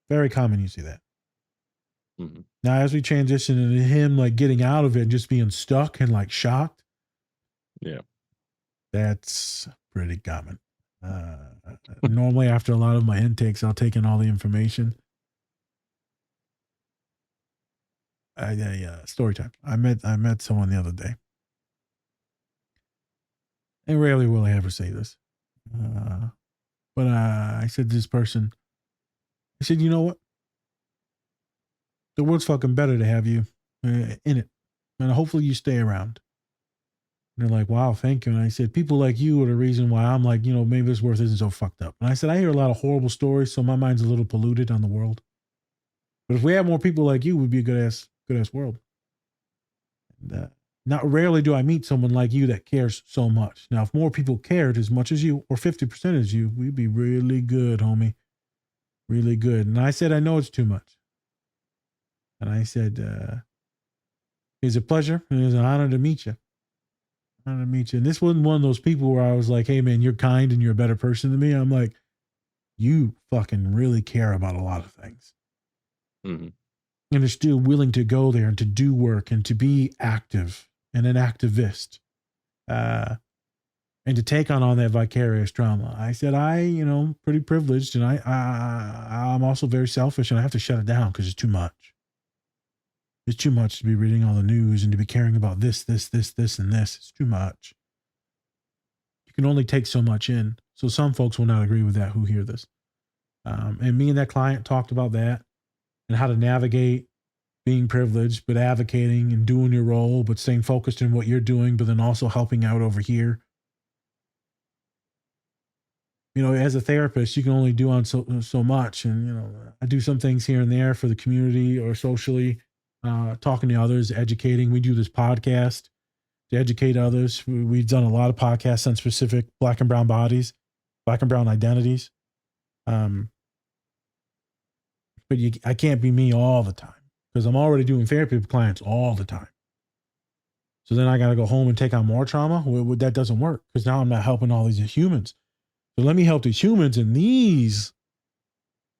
very common you see that. Mm-hmm. Now, as we transition into him like getting out of it and just being stuck and like shocked. Yeah. That's pretty common. Normally after a lot of my intakes, I'll take in all the information. Story time. I met someone the other day. And rarely will I ever say this. But I said to this person, I said, you know what? The world's fucking better to have you in it. And hopefully you stay around. And they're like, wow, thank you. And I said, people like you are the reason why I'm like, you know, maybe this world isn't so fucked up. And I said, I hear a lot of horrible stories, so my mind's a little polluted on the world. But if we had more people like you, we'd be a good ass world. And, not rarely do I meet someone like you that cares so much. Now, if more people cared as much as you, or 50% as you, we'd be really good, homie. Really good. And I said, I know it's too much. And I said, it's a pleasure and it's an honor to meet you. Honor to meet you. And this wasn't one of those people where I was like, hey, man, you're kind and you're a better person than me. I'm like, you fucking really care about a lot of things. Mm-hmm. and are still willing to go there and to do work and to be active and an activist, and to take on all that vicarious trauma. I said, pretty privileged, and I'm also very selfish, and I have to shut it down because it's too much. It's too much to be reading all the news and to be caring about this, and this. It's too much. You can only take so much in. So some folks will not agree with that who hear this. And me and that client talked about that and how to navigate being privileged, but advocating and doing your role, but staying focused in what you're doing, but then also helping out over here. As a therapist, you can only do on so much. And, I do some things here and there for the community or socially, talking to others, educating. We do this podcast to educate others. We've done a lot of podcasts on specific Black and brown bodies, Black and brown identities. But I can't be me all the time because I'm already doing therapy with clients all the time. So then I got to go home and take on more trauma. Well, that doesn't work because now I'm not helping all these humans. So let me help these humans, and these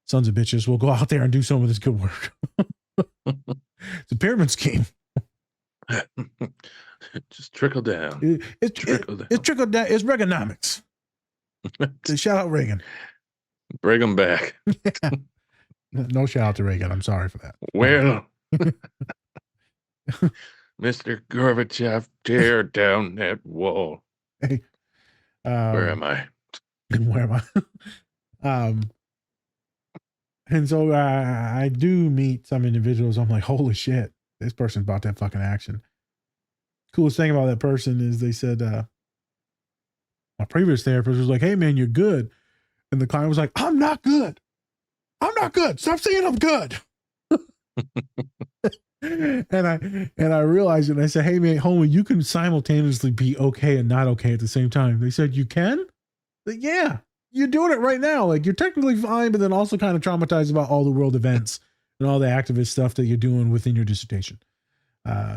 sons of bitches will go out there and do some of this good work. It's a pyramid scheme. Just trickle down. It's trickle down. It's Reaganomics. Shout out Reagan. Bring them back. No shout out to Reagan. I'm sorry for that. Well, Mr. Gorbachev, tear down that wall. Hey, where am I? Where am I? And so I do meet some individuals. I'm like, holy shit, this person's about that fucking action. Coolest thing about that person is they said, my previous therapist was like, hey man, you're good. And the client was like, I'm not good. I'm not good. Stop saying I'm good. and I realized it. And I said, hey man, homie, you can simultaneously be okay and not okay at the same time. They said, you can? Like, yeah, you're doing it right now. Like, you're technically fine, but then also kind of traumatized about all the world events and all the activist stuff that you're doing within your dissertation.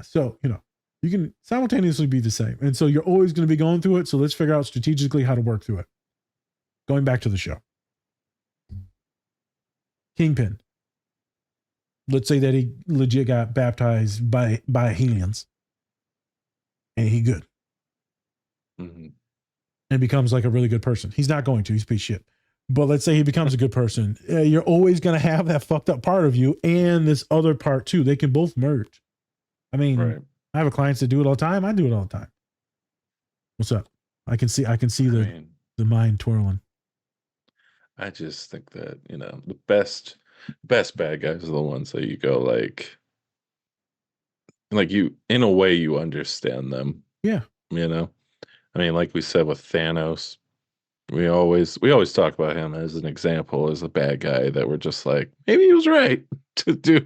So, you can simultaneously be the same. And so you're always going to be going through it. So let's figure out strategically how to work through it. Going back to the show. Kingpin. Let's say that he legit got baptized by aliens. And he good. Mm-hmm. And becomes like a really good person. He's not going to. He's a piece of shit. But let's say he becomes a good person. You're always going to have that fucked up part of you and this other part too. They can both merge. I mean, right. I have clients that do it all the time. I do it all the time. What's up? I can see the mind twirling. I just think that, the best bad guys are the ones that you go like you, in a way, you understand them. Yeah. I mean, like we said with Thanos, we always talk about him as an example, as a bad guy that we're just like, maybe he was right to do.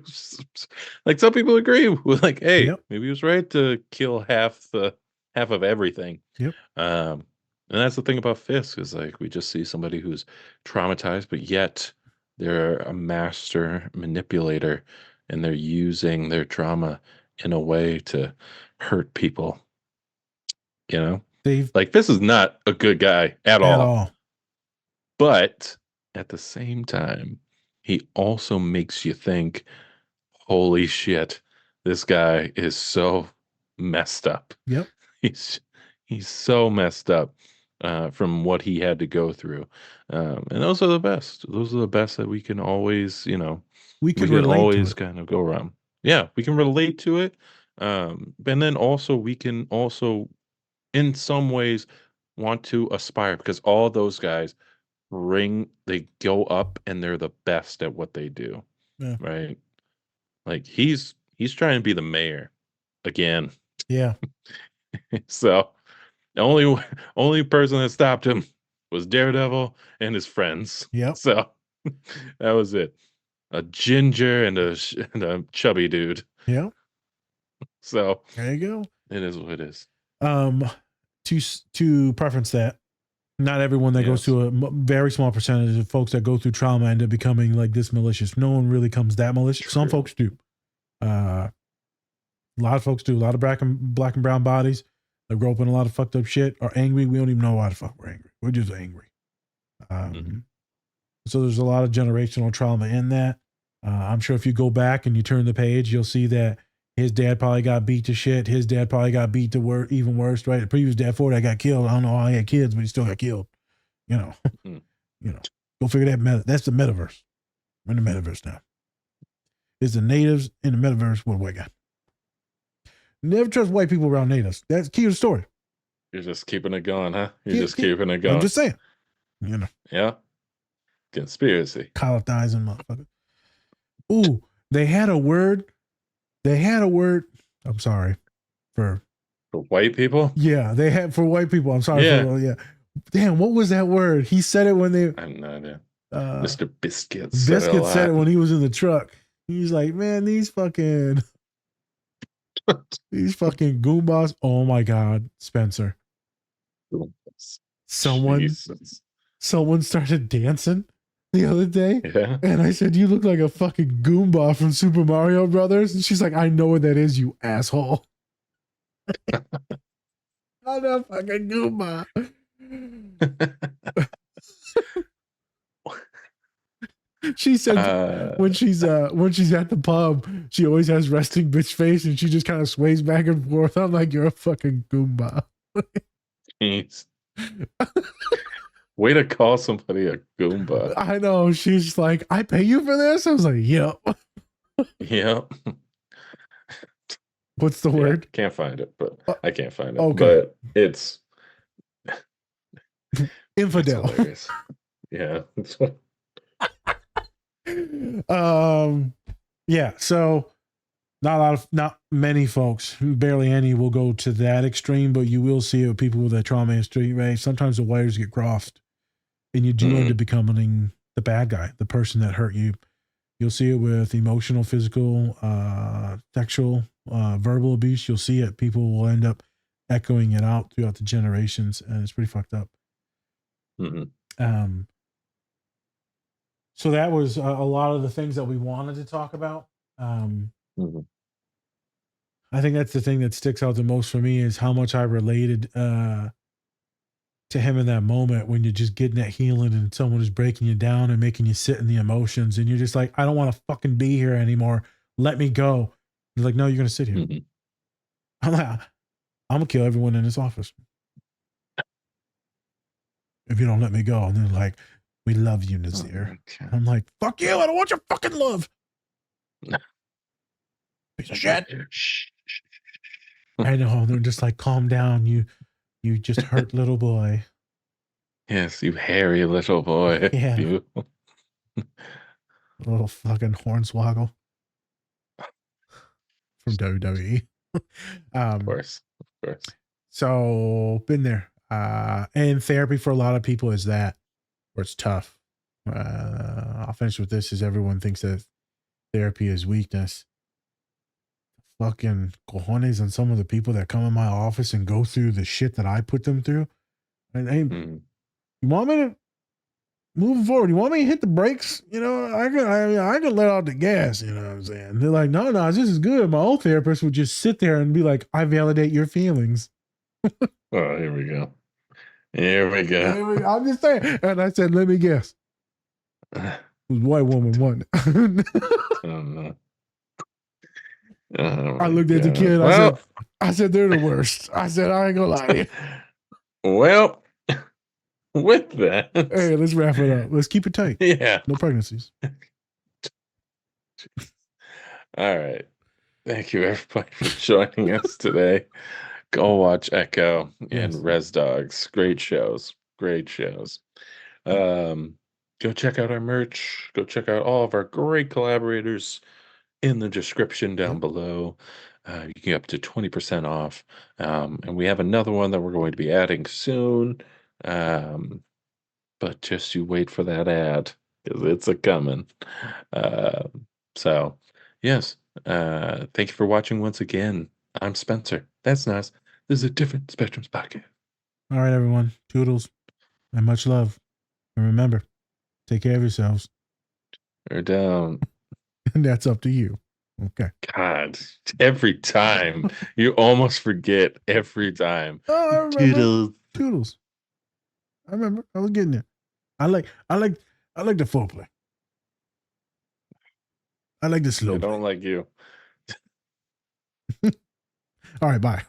Like some people agree with, like, hey, maybe he was right to kill half of everything. Yep. And that's the thing about Fisk is like we just see somebody who's traumatized, but yet they're a master manipulator, and they're using their trauma in a way to hurt people. Like this is not a good guy at all. But at the same time, he also makes you think, holy shit, this guy is so messed up. Yep. He's so messed up from what he had to go through. And those are the best. Those are the best that we can always, we can always kind of go around. Yeah, we can relate to it. And then also we can also in some ways want to aspire, because all those guys they go up and they're the best at what they do. Yeah. Right. Like he's trying to be the mayor again. Yeah. So the only person that stopped him was Daredevil and his friends. Yep. So that was it. A ginger and a chubby dude. Yeah. So there you go. It is what it is. To preference that, not everyone that goes through a very small percentage of folks that go through trauma end up becoming like this malicious. No one really comes that malicious. True. Some folks do. A lot of folks do. A lot of black and brown bodies that grow up in a lot of fucked up shit are angry. We don't even know why the fuck we're angry. We're just angry. So there's a lot of generational trauma in that. I'm sure if you go back and you turn the page, you'll see that his dad probably got beat to shit. His dad probably got beat to even worse, right? The previous dad for that got killed. I don't know how he had kids, but he still got killed. You know, Mm. Go figure that. That's the metaverse. We're in the metaverse now. It's the natives in the metaverse with a white guy. Never trust white people around natives. That's key to the story. You're just keeping it going, huh? You're just keeping it going. I'm just saying. Yeah. Conspiracy. Colonizing motherfucker. Ooh, they had a word. I'm sorry for white people. Yeah, they had for white people. I'm sorry for yeah. Damn, what was that word? He said it when they. I have no idea. Mr. Biscuit said it when he was in the truck. He's like, man, these fucking Goombas. Oh my god, Spencer. Someone started dancing the other day. Yeah. And I said, you look like a fucking Goomba from Super Mario Brothers. And she's like, I know what that is, you asshole. I'm not fucking Goomba. She said when she's at the pub, she always has resting bitch face and she just kind of sways back and forth. I'm like, you're a fucking Goomba. Jeez. Way to call somebody a Goomba. I know. She's like, I pay you for this? I was like, yep. Yep. What's the word? Can't find it, but I can't find it. Okay. But it's infidel. It's hilarious. Yeah. Yeah. So not many folks, barely any, will go to that extreme, but you will see it with people with that trauma history, right? Sometimes the wires get crossed, and you do end up becoming the bad guy, the person that hurt you. You'll see it with emotional, physical, sexual, verbal abuse. You'll see it. People will end up echoing it out throughout the generations, and it's pretty fucked up. So that was a lot of the things that we wanted to talk about. I think that's the thing that sticks out the most for me is how much I related to him in that moment when you're just getting that healing and someone is breaking you down and making you sit in the emotions and you're just like, I don't want to fucking be here anymore. Let me go. He's like, no, you're going to sit here. I'm like, I'm going to kill everyone in this office if you don't let me go. And they're like, we love you, Nazir. I'm like, fuck you. I don't want your fucking love. Piece of shit. I know. They're just like, calm down. You just hurt little boy. Yes, you hairy little boy. Yeah. You. Little fucking hornswoggle from WWE. Of course. So been there. And therapy for a lot of people is that where it's tough. I'll finish with this is everyone thinks that therapy is weakness. Fucking cojones on some of the people that come in my office and go through the shit that I put them through. And hey, you want me to moving forward? You want me to hit the brakes? You know, I can let out the gas. You know what I'm saying? They're like, no, this is good. My old therapist would just sit there and be like, I validate your feelings. Oh, here we go. I'm just saying. And I said, let me guess. It was a white woman, wasn't it? Oh, no. I looked at the kid. I said, they're the worst. I said, I ain't gonna lie to you. Well, with that, hey, let's wrap it up. Let's keep it tight. Yeah. No pregnancies. All right. Thank you, everybody, for joining us today. Go watch Echo and Res Dogs. Great shows. Go check out our merch. Go check out all of our great collaborators in the description down below. You can get up to 20% off. And we have another one that we're going to be adding soon. But just you wait for that ad because it's a coming. So, yes. Thank you for watching once again. I'm Spencer. That's nice. This is a Different Spectrums podcast. All right, everyone. Toodles and much love. And remember, take care of yourselves. Or down. And that's up to you. Okay. God, every time you almost forget every time. Oh, I remember. Toodles. I remember. I was getting there. I like the foreplay. I like this I slow. don't like you. All right, bye.